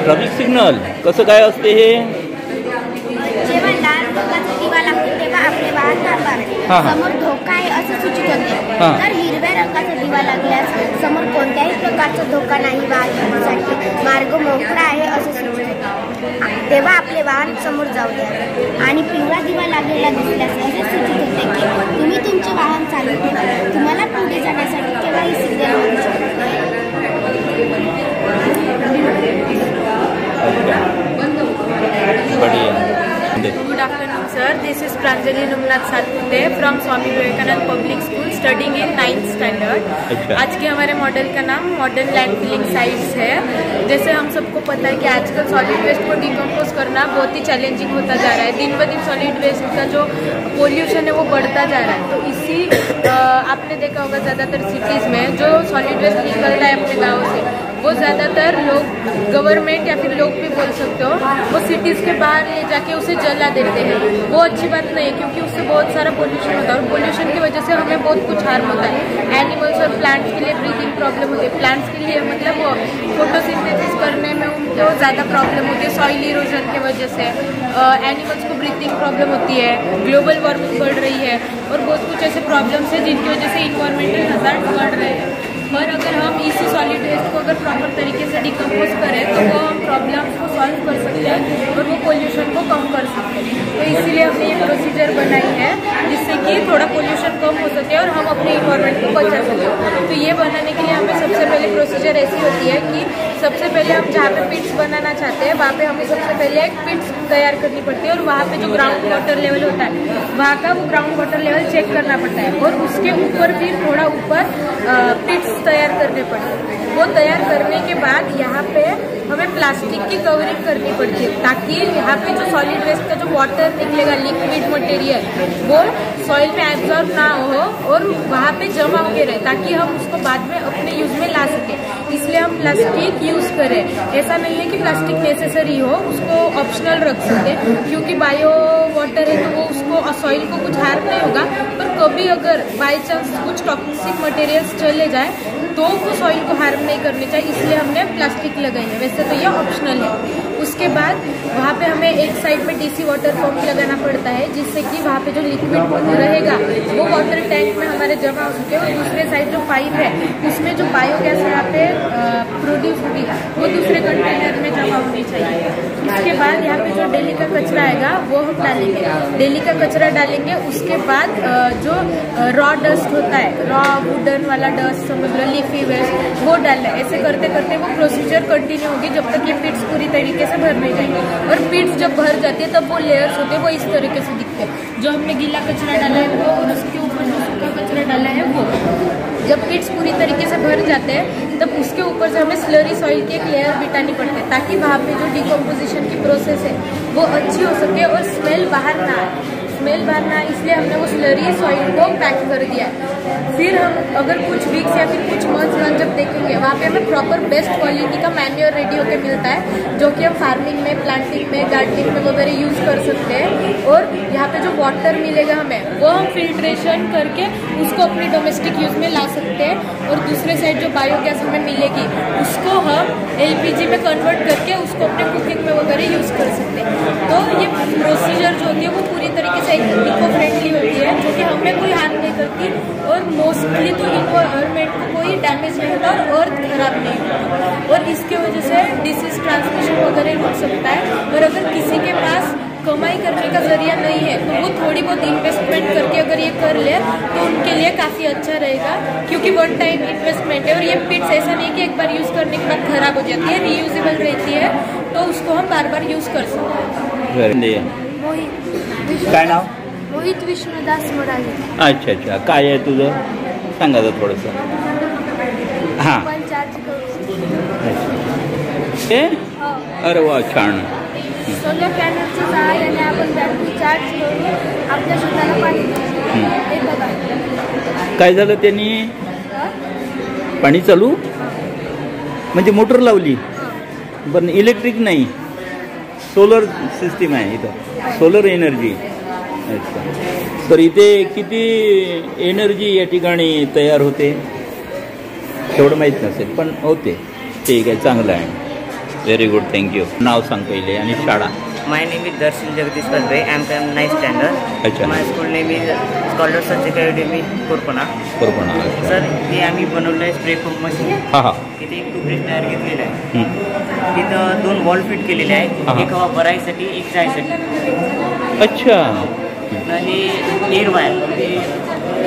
ट्रॅफिक सिग्नल कसं काय असते हे? जेव्हा लाल रंगाचा दिवा लागतो तेव्हा आपले वाहन थांबावे, समोर धोका आहे असे सूचित होते. तर हिरव्या रंगाचा दिवा लागल्यास समोर कोणत्याही प्रकारचा धोका नाही, वाहतुकीसाठी मार्ग मोकळा आहे असे सूचित होते, तेव्हा आपले वाहन समोर जाऊ द्या. आणि पिवळा दिवा लागलेला दिसल्यास असे सूचित होते की तुम्ही तुमचे वाहन चालू ठेवा, तुम्हाला पुढे जाण्यासाठी केव्हाही सिग्नल मिळू शकते. Good afternoon, sir. This is Pranjali Numnath Satpute from Swami Vivekanand Public School, studying in 9th standard. आज के हमारे मॉडल का नाम मॉडर्न लैंडफिलिंग साइट्स है. जैसे हम सबको पता है कि आजकल सॉलिड वेस्ट को डिकम्पोज करना बहुत ही चैलेंजिंग होता जा रहा है. दिन ब दिन सॉलिड वेस्ट का जो पोल्यूशन है वो बढ़ता जा रहा है. तो इसी आपने देखा होगा ज़्यादातर सिटीज़ में जो सॉलिड वेस्ट निकलता है अपने गाँव से, वो ज़्यादातर लोग, गवर्नमेंट या फिर लोग भी बोल सकते हो, वो सिटीज़ के बाहर ले जाके उसे जला देते हैं. वो अच्छी बात नहीं है क्योंकि उससे बहुत सारा पोल्यूशन होता है और पोल्यूशन की वजह से हमें बहुत कुछ हार्म होता है. एनिमल्स और प्लांट्स के लिए ब्रीथिंग प्रॉब्लम होती है. प्लांट्स के लिए मतलब वो फोटोसिंथेसिस करने में उनको ज़्यादा प्रॉब्लम होती है सॉइल इरोजन की वजह से. एनिमल्स को ब्रीथिंग प्रॉब्लम होती है, ग्लोबल वार्मिंग बढ़ रही है और बहुत कुछ ऐसे प्रॉब्लम्स हैं जिनकी वजह से इन्वायरमेंटल हज़ार्ड बढ़ रहे हैं. और अगर हम इसी सॉलिड वेस्ट को अगर प्रॉपर तरीके से डिकम्पोज करें तो वो हम प्रॉब्लम्स को सॉल्व कर सकते हैं और वो पोल्यूशन को कम कर सकते हैं. तो इसीलिए हमने ये प्रोसीजर बनाई है जिससे कि थोड़ा पोल्यूशन कम हो सके और हम अपने इन्वायरमेंट को बचा सकें. तो ये बनाने के लिए हमें सबसे पहले प्रोसीजर ऐसी होती है कि सबसे पहले हम जहाँ पे पिट्स बनाना चाहते हैं वहाँ पे हमें सबसे पहले एक पिट्स तैयार करनी पड़ती है और वहाँ पे जो ग्राउंड वाटर लेवल होता है वहाँ का वो ग्राउंड वाटर लेवल चेक करना पड़ता है और उसके ऊपर भी थोड़ा ऊपर पिट्स तैयार करने पड़ते हैं. वो तैयार करने के बाद यहाँ पे हमें प्लास्टिक की कवरिंग करनी पड़ती है ताकि यहाँ पे जो सॉलिड वेस्ट का जो वाटर निकलेगा, लिक्विड मटेरियल, वो सॉइल में एब्जॉर्ब ना हो और वहाँ पे जमा होके रहे ताकि हम उसको बाद में अपने यूज में ला सके. इसलिए हम प्लास्टिक यूज करें. ऐसा नहीं है कि प्लास्टिक नेसेसरी हो, उसको ऑप्शनल रख सके क्योंकि बायो वाटर है तो वो उसको सॉइल को कुछ हार्म नहीं होगा. पर कभी अगर बाई चांस कुछ टॉक्सिक मटेरियल्स चले जाए तो वो सॉइल को हार्म नहीं करनी चाहिए, इसलिए हमने प्लास्टिक लगाई है. वैसे तो ये ऑप्शनल है. उसके बाद वहाँ पे हमें एक साइड में डीसी वाटर पंप लगाना पड़ता है जिससे कि वहाँ पे जो लिक्विड रहेगा वो वाटर टैंक में हमारे जमा हो सके और दूसरे साइड जो पाइप है उसमें जो बायोगैस यहाँ पे प्रोड्यूस होगी वो दूसरे कंटेनर में जमा होनी चाहिए. उसके बाद यहाँ पे जो डेली का कचरा आएगा वो हम डालेंगे. डेली का कचरा डालेंगे. उसके बाद जो रॉ डस्ट होता है, रॉ वुडन वाला डस्ट समझ लो, लीफी वेस्ट, वो डालना है. ऐसे करते करते वो प्रोसीजर कंटिन्यू होगी जब तक ये पिट्स पूरी तरीके से भर नहीं जाएंगे. और पिट्स जब भर जाती है तब वो लेयर्स होते हैं वो इस तरीके से दिखते हैं. जो हमने गीला कचरा डाला है वो और उसके ऊपर जो सूखा कचरा डाला है वो. जब पिट्स पूरी तरीके से भर जाते हैं तब उसके ऊपर से हमें स्लरी सॉइल की एक लेयर बिठानी पड़ती है ताकि वहाँ पे जो डिकम्पोजिशन की प्रोसेस है वो अच्छी हो सके और स्मेल बाहर ना आए. स्मेल बाहर ना, इसलिए हमने वो स्लरी सॉइल को पैक कर दिया है. फिर हम अगर कुछ वीक्स या फिर कुछ मंथ्स बाद जब देखेंगे वहाँ पे हमें प्रॉपर बेस्ट क्वालिटी का मैन्योर रेडी होके मिलता है जो कि हम फार्मिंग में, प्लांटिंग में, गार्डनिंग में वगैरह यूज़ कर सकते हैं. और यहाँ पे जो वाटर मिलेगा हमें वो हम फिल्ट्रेशन करके उसको अपनी डोमेस्टिक यूज़ में ला सकते हैं. और दूसरे साइड जो बायोगैस हमें मिलेगी उसको हम LPG में कन्वर्ट करके उसको अपने कुकिंग में वगैरह यूज़ कर सकते हैं. तो ये प्रोसीजर जो होती है वो पूरी तरीके से इको फ्रेंडली होती है जो कि हमें कोई हार्म नहीं करती और मोस्टली तो इन्वायरमेंट को कोई डैमेज नहीं होता और अर्थ खराब नहीं होता. और इसके वजह से डिसीज ट्रांसमिशन वगैरह रुक सकता है. और अगर किसी के पास कमाई करने का जरिया नहीं है तो वो थोड़ी बहुत इन्वेस्टमेंट करके अगर ये कर ले तो उनके लिए काफ़ी अच्छा रहेगा क्योंकि वन टाइम इन्वेस्टमेंट है. और ये पिट्स ऐसा नहीं कि एक बार यूज़ करने के बाद खराब हो जाती है, रीयूजेबल रहती है तो उसको हम बार बार यूज़ कर सकते हैं. काय नाव? रोहित विष्णुदास मोराले. अच्छा अच्छा, काय आहे तुझं सांगा जरा थोडंसं. हां, पण चार्ज करू. हे अरे वा, छान. सोलर पॅनलच्या सहाय्याने आपण बॅटरी चार्ज करून आपल्या शेताला पाणी देऊ. हे बघा. काय झालं त्यांनी? पाणी चालू म्हणजे मोटर लावली, पण इलेक्ट्रिक नाही, सोलर सिस्टीम आहे इथं, सोलर एनर्जी. अच्छा, तर इथे किती एनर्जी या ठिकाणी तयार होते तेवढं माहीत नसेल, पण होते. ठीक आहे, चांगलं आहे. Very good, thank you. नाव सांग पहिले आणि शाळा. My name is Darshan Jagdish Pandhare. I am from 9th standard. अच्छा. My school name is scholars academy Korpana. Korpana. Sir, हे आम्ही बनवलं आहे स्प्रे पंप मशीन. हां हां. इथे एक टूब्रेस टायर घेतलेला आहे. तिथं 2 वॉल फिट केलेले आहे, एक हवा भरायसाठी, एक जायसाठी. अच्छा. आणि एअर वायर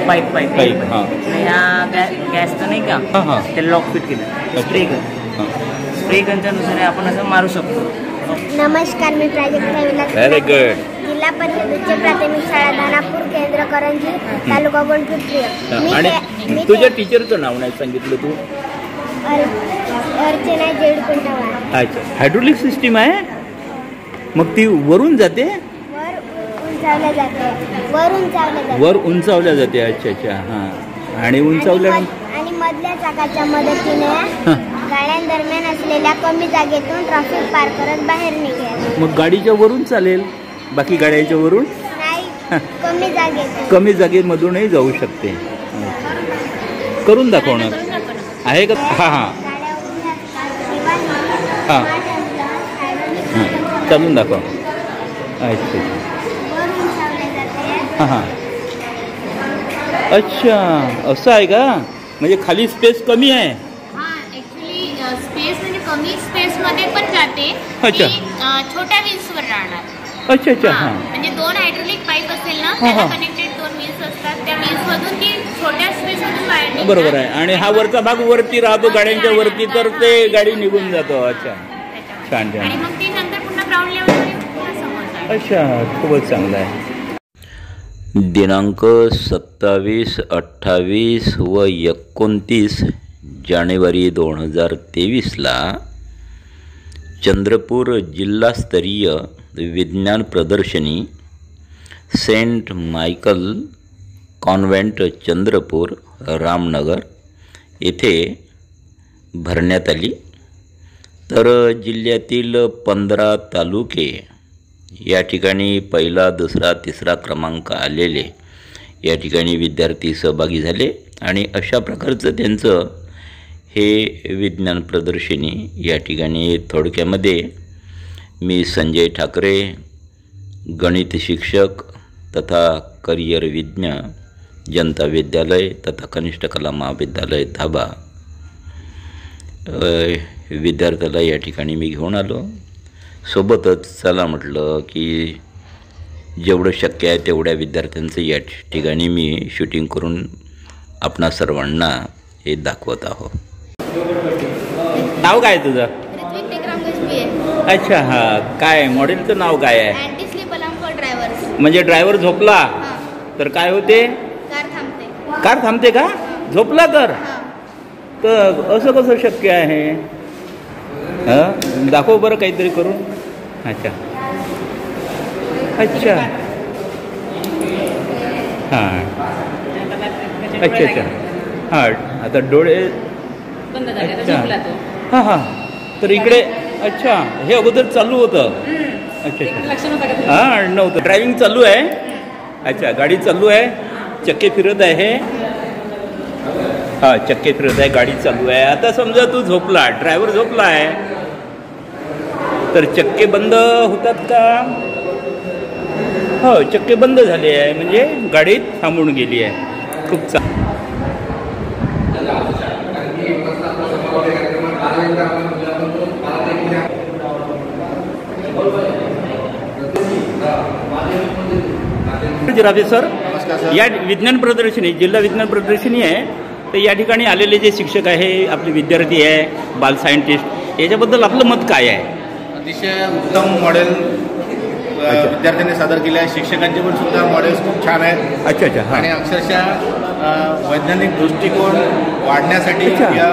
पाईप. हां. ह्या गॅसचं नाही का, ते लॉक फिट केलं. स्प्रे गनच्या नुसार आपण असं मारू शकतो. नमस्कार, मी प्राजक्ता विलास. Very good. जिल्हा परिषद उच्च प्राथमिक शाळा दानापूर, केंद्र करंजी, तालुका गोंडपिंपरी. आणि तुझ्या टीचरचं नाव नाही सांगितलं तू? अर्चना जेडकुंटावार. अच्छा, हायड्रोलिक सिस्टीम आहे, मग ती वरून जाते? वर उंचावल्या जाते. वर उंचावल्या जाते. अच्छा अच्छा, हां. आणि उंचावल्या आणि मधल्या चाकाच्या मदतीने गाड्यांदरम्यान असलेल्या कमी जागेतून ट्रॅफिक पार करत बाहेर निघेल. मग गाडीच्या वरून चालेल, बाकी गाड्याच्या वरून नाही, कमी जागेमधूनही जाऊ शकते. करून दाखवणार आहे का? हां हां हां हां, चालून दाखव. अच्छा. हां हां. अच्छा, असं आहे का? म्हणजे खाली स्पेस कमी आहे. स्पेस म्हणजे कमी स्पेस मध्ये पण जाते. अच्छा. छोट्या व्हील्सवर राहणार. अच्छा अच्छा, हां. म्हणजे 2 हायड्रोलिक पाईप असेल ना, त्याला कनेक्टेड 2 व्हील्स असतात. त्या व्हील्स मधून ती छोट्या स्पेस मधून बाहेर निघतात. बरोबर आहे. आणि हा वरचा भाग वरती राहतो गाड्यांच्या वरती, तर ते गाडी निघून जातो. अच्छा, छान छान. आणि मग ती नंतर पुन्हा ग्राउंड लेवलवर. अच्छा, खूपच चांगलं आहे. दिनांक 27, 28 व 29 जानेवारी 2023ला चंद्रपूर जिल्हास्तरीय विज्ञान प्रदर्शनी Saint Michael convent Chandrapur Ramnagar येथे भरण्यात आली. तर जिल्ह्यातील 15 तालुके या ठिकाणी पहिला, दुसरा, तिसरा क्रमांक आलेले या ठिकाणी विद्यार्थी सहभागी झाले. आणि अशा प्रकारचं त्यांचं हे विज्ञान प्रदर्शनी या ठिकाणी. थोडक्यामध्ये मी संजय ठाकरे, गणित शिक्षक तथा करिअर विज्ञ, जनता विद्यालय तथा कनिष्ठ कला महाविद्यालय धाबा विद्यार्थ्याला या ठिकाणी मी घेऊन आलो. सोबतच चला म्हटलं की जेवढं शक्य आहे तेवढ्या विद्यार्थ्यांचं या ठिकाणी मी शूटिंग करून आपणा सर्वांना हे दाखवत आहोत. नाव काय तुझं? अच्छा, हां. काय मॉडेलचं नाव काय आहे? Anti slip alarm for drivers. म्हणजे ड्रायव्हर झोपला तर काय होते? कार थांबते. कार थांबते का? झोपला तर असं कसं शक्य आहे? हां, दाखव बरं काहीतरी करून. अच्छा अच्छा, हां. अच्छा अच्छा, हां. आता डोळे अच्छा, हां हां. तर इकडे अच्छा, हे अगोदर चालू होतं. अच्छा अच्छा, हां, नव्हतं. ड्रायव्हिंग चालू आहे. अच्छा, गाडी चालू आहे, चक्के फिरत आहे. हां, चक्के फिरत आहे, गाडी चालू आहे. आता समजा तू झोपला, ड्रायव्हर झोपला आहे, तर चक्के बंद होतात का? हो, चक्के बंद झाले आहे, म्हणजे गाडी थांबून गेली आहे. खूप चांगलं. राजे सर, या विज्ञान प्रदर्शनी, जिल्हा विज्ञान प्रदर्शनी आहे, तर या ठिकाणी आलेले जे शिक्षक आहे, आपले विद्यार्थी आहे, बाल सायंटिस्ट, याच्याबद्दल आपलं मत काय आहे? अतिशय उत्तम मॉडेल विद्यार्थ्यांनी सादर केले आहे. शिक्षकांचे पण सुद्धा मॉडेल्स खूप छान आहेत. अच्छा अच्छा. आणि अक्षरशः वैज्ञानिक दृष्टिकोन वाढण्यासाठी या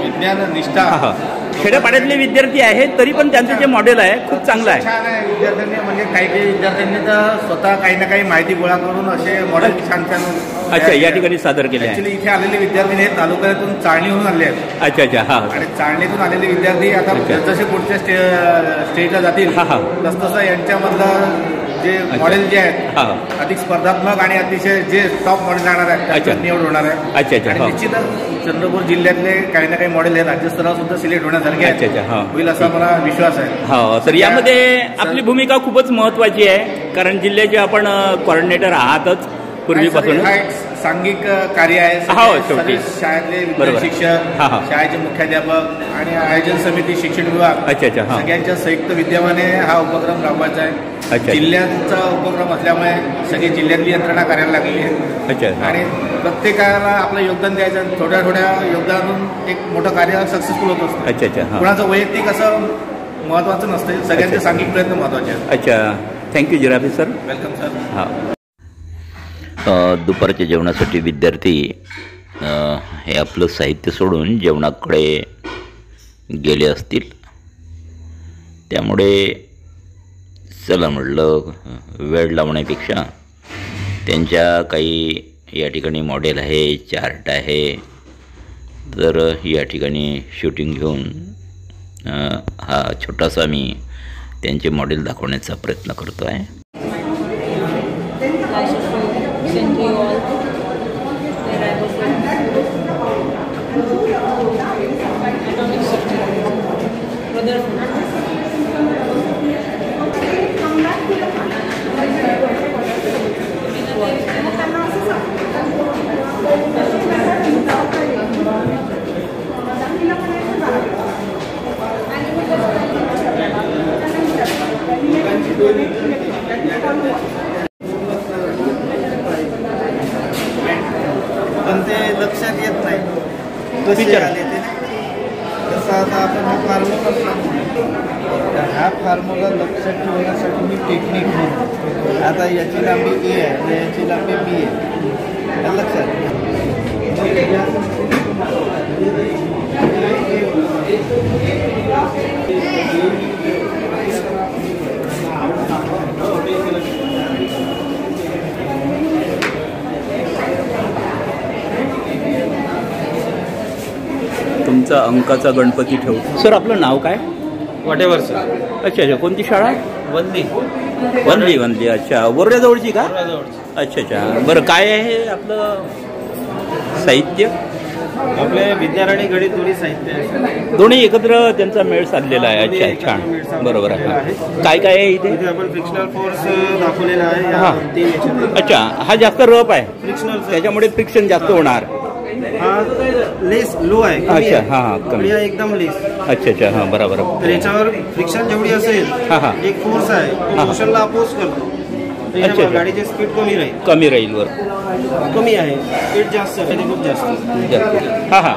विज्ञान निष्ठा खेड्यापाड्यातले विद्यार्थी आहेत तरी पण त्यांचं जे मॉडेल आहे खूप चांगलं आहे. छान आहे. विद्यार्थ्यांनी म्हणजे काही विद्यार्थ्यांनी तर स्वतः काही ना काही माहिती गोळा करून असे मॉडेल छान छान अच्छा या ठिकाणी सादर केले आहे. ऍक्च्युली इथे आलेले विद्यार्थी हे तालुक्यातून चाळणीहून आले आहेत. अच्छा अच्छा. हा. आणि चाळणीतून आलेले विद्यार्थी आता जसे पुढच्या स्टेजला जातील तसतसं यांच्यामधलं जे मॉडेल जे आहेत अधिक स्पर्धात्मक आणि अतिशय जे टॉप मॉडेल राहणार आहेत त्याच्यात निवड होणार आहे. अच्छा अच्छा. आणि निश्चितच चंद्रपूर जिल्ह्यातले काही ना काही मॉडेल हे राज्यस्तरावर सुद्धा सिलेक्ट होण्यासारखे होईल असा मला विश्वास आहे. हो तर यामध्ये आपली भूमिका खूपच महत्वाची आहे कारण जिल्ह्याचे आपण कोऑर्डिनेटर आहातच पूर्वीपासून. हा एक सांघिक कार्य आहे. शेवटी शाळेतले विद्यार्थी शिक्षक शाळेचे मुख्याध्यापक आणि आयोजन समिती शिक्षण विभाग सगळ्यांच्या संयुक्त विद्यमाने हा उपक्रम राबवायचा आहे. जिल्ह्यांचा उपक्रम असल्यामुळे सगळी जिल्ह्यातली यंत्रणा करायला लागलेली आहे आणि प्रत्येकाला आपलं योगदान द्यायचं. थोड्या थोड्या योगदानातून एक मोठं कार्य सक्सेसफुल होत असतं. अच्छा अच्छा. कुणाचं वैयक्तिक असं महत्वाचं नसतं. सगळ्यांचे सांघिक प्रयत्न महत्वाचे आहेत. अच्छा. Thank you जिराफी sir. Welcome sir. हा. दुपारच्या जेवणासाठी विद्यार्थी हे आपलं साहित्य सोडून जेवणाकडे गेले असतील. त्यामुळे चला म्हटलं वेळ लावण्यापेक्षा त्यांच्या काही या ठिकाणी मॉडेल आहे, चार्ट आहे, तर या ठिकाणी शूटिंग घेऊन हा छोटासा मी त्यांचे मॉडेल दाखवण्याचा प्रयत्न करतो आहे. पण ते लक्षात येत नाही कसे आले ते. तसं आता आपण हा फॉर्म्युला हा फॉर्म्युला लक्षात ठेवण्यासाठी मी टेक्निक म्हणतो. आता याची लांबी ए आहे याची लांबी बी आहे लक्षात. तुमचा अंकाचा गणपती ठेवतो. सर आपलं नाव काय? वाटेवर सर. अच्छा अच्छा. कोणती शाळा? वंदी. वंदी वंदी. अच्छा. वरोऱ्याजवळची का? अच्छा अच्छा. बरं काय आहे आपलं साहित्य? आपले विज्ञान आणि गणित दोन्ही साहित्य आहे. दोन्ही एकत्र त्यांचा मेळ साधलेला आहे. अच्छा छान. बरोबर आहे. काय काय आहे इथे? आपण फ्रिक्शनल फोर्स दाखवलेला आहे. अच्छा. हा जास्त रफ आहे फ्रिक्शनल, त्याच्यामुळे फ्रिक्शन जास्त होणार. हा लेस लो आहे. अच्छा. हा कमी एकदम लेस. अच्छा अच्छा. हा बरोबर. तर याच्यावर फ्रिक्शन जेवढी असेल एक फोर्स आहे मोशनला अपोज करतो. अच्छा. गाडीची स्पीड कमी राहील. कमी राहील वर. कमी आहे स्पीड जास्त आहे खूप जास्त. हा हा.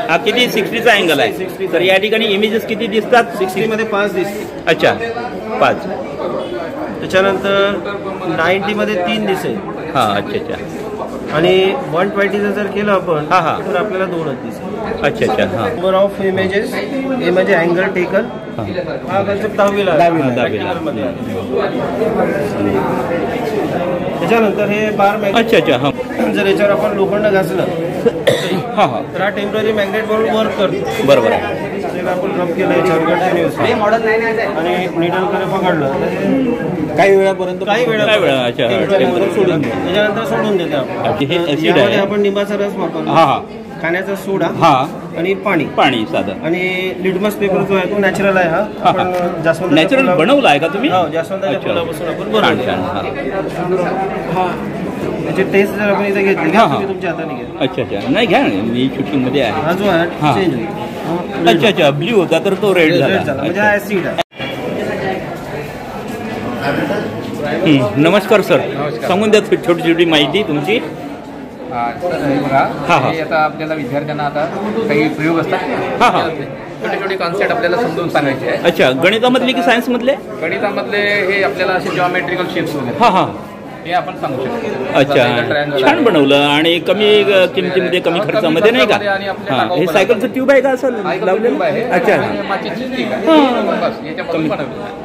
हा किती 60चा अँगल आहे. तर या ठिकाणी इमेजेस किती दिसतात? 60 मध्ये 5 दिसते. अच्छा 5. त्याच्यानंतर 90 मध्ये 3 दिसेल. हा अच्छा अच्छा. आणि 120 जर केलं आपण तर आपल्याला 2च दिसेल. अच्छा अच्छा. हा. नंबर ऑफ इमेजेस हे म्हणजे अँगल टेकन. हा कन्सेप्ट 10वीला. त्याच्यानंतर हे बार मॅग्नेट. अच्छा अच्छा. जर याच्यावर आपण लोखंड घासलं तर हा टेम्पररी मॅग्नेट म्हणून वर्क करतो. बरोबर आहे. आपण रब केलं याच्यावर आणि निडलकडे पकडलं काही वेळापर्यंत त्याच्यानंतर सोडून देतो आपण. आपण निंबाचा रस वापरतो, खाण्याचा सोडा आणि पाणी साधं. आणि लिटमस पेपर जो आहे तो नॅचरल आहे. हा आपण जास्वंद नॅचरल बनवला आहे का तुम्ही? जास्वंदाच्या फुलापासून आपण बनवतो. त्याची टेस्ट जर आपण इथे घेतली तुमच्या हाताने घ्या. अच्छा अच्छा. नाही घ्या मी शूटिंग मध्ये आहे. हा जो आहे चेंज होईल. अच्छा अच्छा. ब्ल्यू होता तर तो रेड झाला. म्हणजे हा ऍसिड आहे. नमस्कार सर. सांगून द्या छोटी छोटी माहिती तुमची. हे बघा, हे आता आपल्याला विद्यार्थ्यांना आता काही प्रयोग असतात, छोटे छोटे कॉन्सेप्ट आपल्याला समजून सांगायचे आहे. अच्छा, गणितामधले की सायन्स मधले? गणितामधले हे आपल्याला असे जॉमेट्रिकल शेप्स वगैरे हा हा हे आपण सांगू शकतो. अच्छा, छान बनवलं आणि कमी किमतीमध्ये कमी खर्चामध्ये नाही का? हा, हे सायकलचं ट्यूब आहे का असं लावलेलं? अच्छा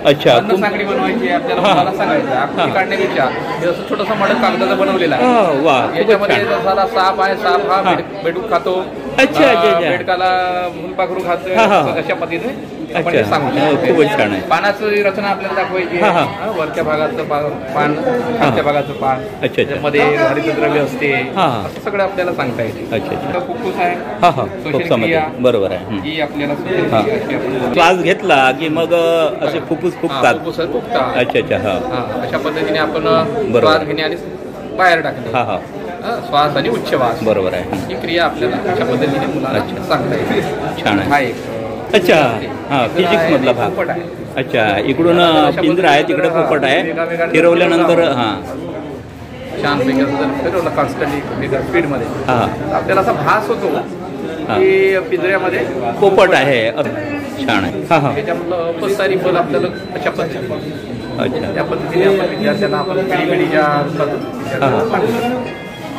अच्छा, साखळी बनवायची आपल्याला मुलाला सांगायचं, आकृती काढण्यापेक्षा हे असं छोटंसं मॉडेल कागदाचं बनवलेलं आहे. वा, याच्यामध्ये साधा साप आहे, साप हा बेडूक खातो, अच्छा बेडकाला फुलपाखरू खातो, अशा पद्धतीने आपण हे सांगू शकतो. खूपच छान आहे. पानाची रचना आपल्याला दाखवायची, वरच्या भागाचं पान, खालच्या भागाचं पान, मध्ये हरितद्रव्य असते, असं सगळं आपल्याला सांगता येते. अच्छा, फुफ्फुस आहे, फुफ्फुसामध्ये बरोबर आहे. ही आपल्याला क्लास घेतला की मग असे फुफ्फुस फुगतात. अच्छा अच्छा, हा, अशा पद्धतीने आपण श्वास घेणे आणि बाहेर टाकणे, श्वास आणि उच्छवास, बरोबर आहे. ही क्रिया आपल्याला अशा पद्धतीने मुलांना सांगता येते. छान हा आहे. एक अच्छा, हा, फिजिक्स मधला भाग. अच्छा, इकडून पिंजरा आहे, तिकडे पोपट आहे, फिरवल्यानंतर हा छानपैकी असं फिरवलं कॉन्स्टंटली स्पीडमध्ये, आपल्याला असा भास होतो की पिंजऱ्यामध्ये पोपट आहे. छान आहे. हा हा, त्याच्यामधलं खूप सारी बल आपल्याला अशा पद्धतीने, अच्छा, त्या पद्धतीने आपण विद्यार्थ्यांना आपण पिढीच्या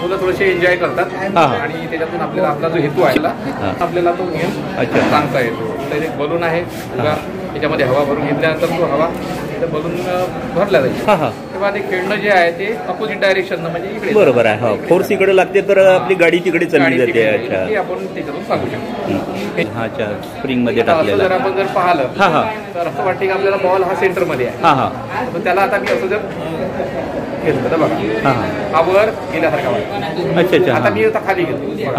मुलं थोडेसे एन्जॉय करतात आणि त्याच्यातून आपल्याला आपला जो हेतू आहे आपल्याला तो नियम सांगता येतो. तर एक बलून आहे, त्याच्यामध्ये हवा भरून घेतल्यानंतर तो हवा बलून भरला जाईल, तेव्हा ते खेळणं जे आहे ते अपोजिट डायरेक्शन म्हणजे इकडे, बरोबर आहे. फोर्स इकडे लागते तर आपली गाडी तिकडे चालली जाते. अच्छा, आपण त्याच्यातून सांगू शकतो. हा, अच्छा, स्प्रिंग मध्ये टाकलेला. जर आपण जर पाहिलं तर असं वाटतं की आपल्याला बॉल हा सेंटर मध्ये आहे, पण त्याला आता मी असं जर घेतलं तर बघा हा वर गेल्यासारखा वाटतं. अच्छा अच्छा, आता मी आता खाली घेतो.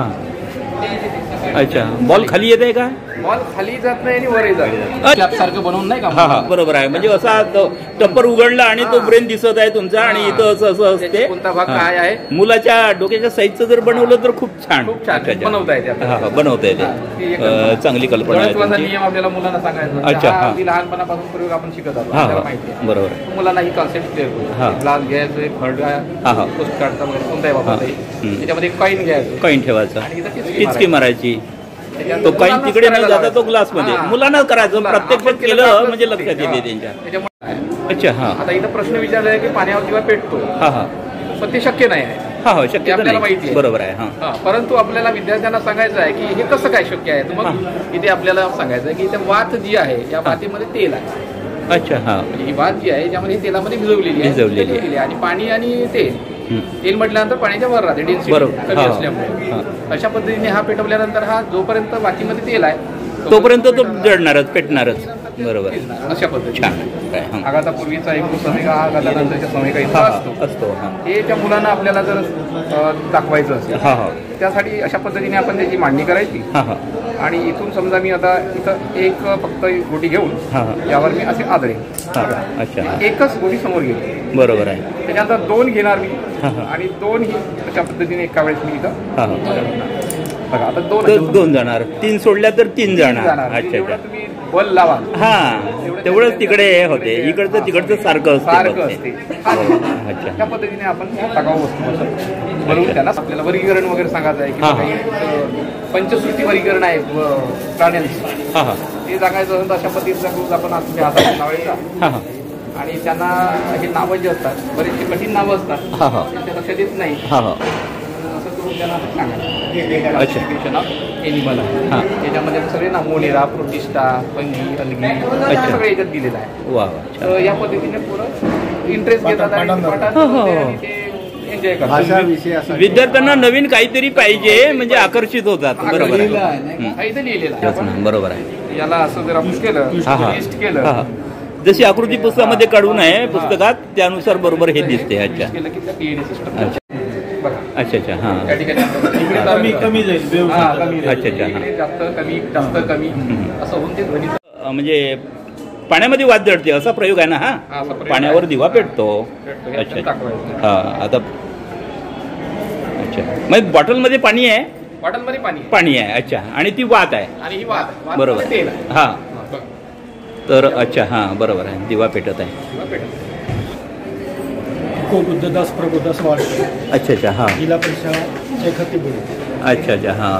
अच्छा, बॉल खाली येते का? बॉल खाली जात नाही आणि वरही जात सारखं बनवून नाही का? हा, बरोबर आहे. म्हणजे असा टप्पर उघडला आणि तो ब्रेन दिसत आहे तुमचा आणि इथं असं असं असते. कोणता भाग काय आहे मुलाच्या डोक्याच्या साईजचं जर बनवलं तर खूप छान बनवता येते. हा, बनवता येते. चांगली कल्पना आहे. नियम आपल्याला मुलांना सांगायचा. अच्छा, लहानपणापासून प्रयोग आपण शिकत आहोत, आपल्याला माहिती आहे. बरोबर, मुलांना ही कॉन्सेप्ट क्लिअर करू. ग्लास घ्यायचं, एक खडगा पोस्ट काढता वगैरे कोणताही वापरता येईल, त्याच्यामध्ये कॉईन घ्यायचं, कॉईन ठेवायचा, टिचकी मारायची, तो कॉईन तिकडे न जाता तो ग्लास मध्ये मुलांना करायचं. प्रत्यक्षात केलं म्हणजे लक्षात येते त्यांच्या. अच्छा, हा, आता इथं प्रश्न विचारलाय की पाण्यावर जेव्हा पेटतो, पण ते शक्य नाही आहे. हा, शक्य आपल्याला माहिती आहे, बरोबर आहे. परंतु आपल्याला विद्यार्थ्यांना सांगायचं आहे की हे कसं काय शक्य आहे. तर मग इथे आपल्याला सांगायचं आहे की इथे वात जी आहे या वातीमध्ये तेल आहे. अच्छा, हा, ही वात जी आहे ज्यामध्ये तेलामध्ये भिजवलेली आहे आणि पाणी आणि तेल म्हटल्यानंतर पाण्याच्या वर राहते, डेन्सिटी कमी असल्यामुळे. अशा पद्धतीने हा पेटवल्यानंतर हा जोपर्यंत वातीमध्ये तेल आहे तोपर्यंत तो जळणारच, पेटणारच. बरोबर, अशा पद्धती. छान. आता पूर्वीचा एक समेका हा गदानंतरच्या समेका इतका असतो. हे त्या मुलांना आपल्याला जर दाखवायचं असेल त्यासाठी अशा पद्धतीने आपण त्याची मांडणी करायची. आणि इथून समजा मी आता इथं एक फक्त गोटी घेऊन यावर मी असे आदळे, एकच गोटी समोर घेईल, बरोबर आहे. त्याच्यानंतर दोन घेणार मी आणि दोन ही अशा पद्धतीने एका वेळेस मी इथं बघा. आता दोन जाणार, तीन सोडल्या तर तीन जाणार. अच्छा अच्छा, तुम्ही बल लावा, हा, तेवढंच तिकडे होते, इकडचं तिकडचं सारखं असते. अच्छा, त्या पद्धतीने आपण टाकाऊ वस्तू बनवून त्याला आपल्याला वर्गीकरण वगैरे सांगायचं आहे की पंचसृष्टी वर्गीकरण आहे प्राण्यांचं, ते सांगायचं असेल तर अशा पद्धतीचा ग्रुप आपण हातात लावायचा. आणि त्यांना हे नावं जे असतात बरेचसे कठीण नावं असतात, ते लक्षात येत नाही, असं करून त्यांना सांगायचं. एनिमल आहे त्याच्यामध्ये सगळे ना मोनेरा, प्रोटिस्टा, फंगी, अलगी सगळे याच्यात दिलेलं आहे. तर या पद्धतीने पुरं इंटरेस्ट घेतात आणि ते एन्जॉय करतात. विद्यार्थ्यांना नवीन काहीतरी पाहिजे म्हणजे आकर्षित होतात. बरोबर आहे, इथे लिहिलेलं आहे. बरोबर आहे. याला असं जर आपण केलं, लिस्ट केलं, जशी आकृती पुस्तकामध्ये काढून आहे पुस्तकात त्यानुसार बरोबर हे दिसते. अच्छा अच्छा अच्छा, हा, त्या ठिकाणी कमी जाईल. अच्छा अच्छा, जास्त कमी जास्त कमी असं होऊन ते ध्वनी म्हणजे पाण्यामध्ये वाद जळते असा प्रयोग आहे ना. हा, पाण्यावर दिवा पेटतो. अच्छा, हा, आता अच्छा, मग बॉटलमध्ये पाणी आहे, बॉटलमध्ये पाणी आहे. अच्छा, आणि ती वात आहे, आणि ही वात बरोबर. हा, तर अच्छा, हा, बरोबर आहे, दिवा पेटत आहे. को बुद्धदास प्रभुदास वाडकर. अच्छा अच्छा हां. जिल्हा परिषद शेखती बोल. अच्छा अच्छा हां.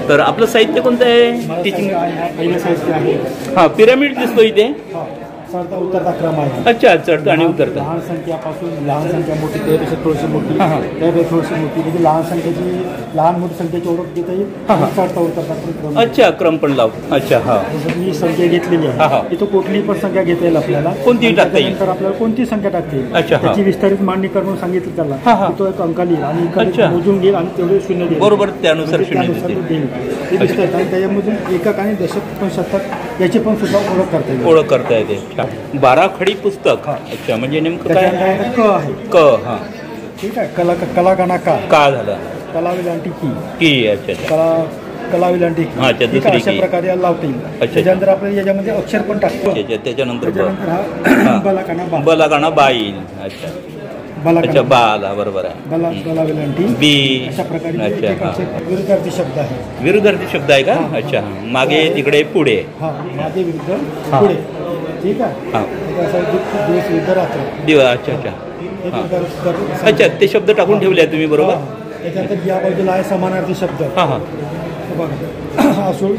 तर आपलं साहित्य कोणतं आहे टीचिंग? पहिलं साहित्य आहे. हां पिरामिड दिसतो इथे. चढता उतरता क्रम आहे. अच्छा चढता आणि उतरता. लहान संख्यापासून लहान संख्या मोठी त्यापेक्षा थोडीशी मोठी त्यापेक्षा थोडीशी मोठी म्हणजे लहान संख्येची लहान मोठी संख्येची ओळख देता येईल. चढता उतरता क्रम. अच्छा क्रम पण लाव. अच्छा हां. ही संख्या घेतलेली आहे. इथं कुठलीही पण संख्या घेता येईल आपल्याला. कोणती टाकता येईल? तर आपल्याला कोणती संख्या टाकता येईल. अच्छा त्याची विस्तारित मांडणी करून सांगितलं त्याला. तो एक अंक लिहिल आणि इकडे मोजून घेईल आणि तेवढे शून्य देईल. बरोबर त्यानुसार शून्य देईल. ते विस्तारित आणि त्याच्यामधून एकक आणि दशक पण शतक याची पण सुद्धा ओळख करता येईल. ओळख करता येते. 12 खडी पुस्तक. अच्छा म्हणजे नेमकं काय? क आहे. क हां. ठीक आहे. कला गाणा का झाला. कला विलांटी की. अच्छा कला विलांटी की. अच्छा दुसरी अशा प्रकारे याला लावता येईल. त्याच्यानंतर आपण याच्यामध्ये अक्षर पण टाकतो. त्याच्यानंतर हा बलागाणा बा येईल. अच्छा अच्छा बाला बरोबर आहे. बला विलांटी बी. अशा प्रकारे. अच्छा विरुद्धार्थी शब्द आहे. विरुद्धार्थी शब्द आहे का? अच्छा मागे तिकडे पुढे. हा मागे विरुद्ध पुढे. ठीक आहे. हां दिवस विरुद्ध रात्र. दिवस. अच्छा अच्छा अच्छा ते शब्द टाकून ठेवले आहे तुम्ही बरोबर. त्याच्यानंतर या बाजूला आहे समानार्थी शब्द. हां हां असूळ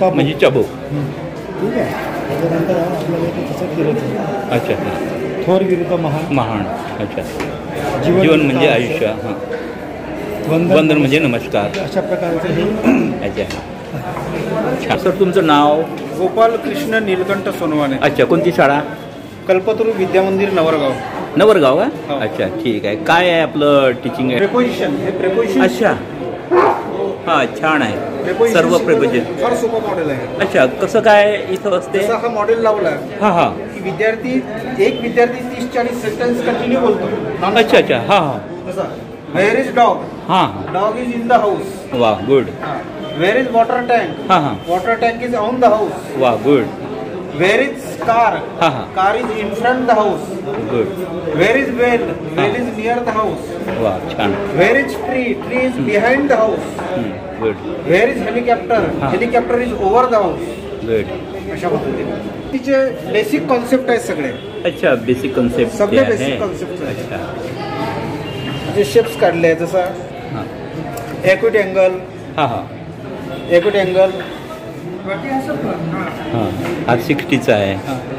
म्हणजे चाबूक. ठीक आहे. त्याच्यानंतर आपल्याला तसं केलं. अच्छा थोर विरुद्ध महान. अच्छा जीवन म्हणजे आयुष्य. हां वंदन म्हणजे नमस्कार. अशा प्रकारचं हे. अच्छा सर तुमचं नाव? गोपाल कृष्ण नीलकंठ सोनवाने. अच्छा कोणती शाळा? कल्पतरू विद्यामंदिर नवरगाव. नवरगाव आहे. अच्छा ठीक आहे. काय आहे आपलं टीचिंग? प्रेपोजिशन. हे प्रेपोजिशन. अच्छा हां छान आहे. सर्व प्रेपोजिशन फार सोपं मॉडेल आहे. अच्छा कसं काय इथं असते? हा मॉडेल लावला हां हां की एक विद्यार्थी 30-40 सेंटेन्स कंटिन्यू बोलतो. अच्छा अच्छा हां हां. Where is dog? हां dog is in the house. वा good. Where is water tank? हां हां water tank is on the house. वा गुड. Where is car? हां हां car is in front the house. Good. Where is well? Well is near the house. वा छान. Where is tree? Tree is behind the house. Good. Where is helicopter? Helicopter is over the house. Good. अशा पद्धतीने तिचे basic concept आहेत सगळे. अच्छा basic concept सगळे basic concept. अच्छा जे शेप्स काढले आहेत जसा एक्विट अँगल. हां हां एक्विट अँगल. हां हा 60चा आहे.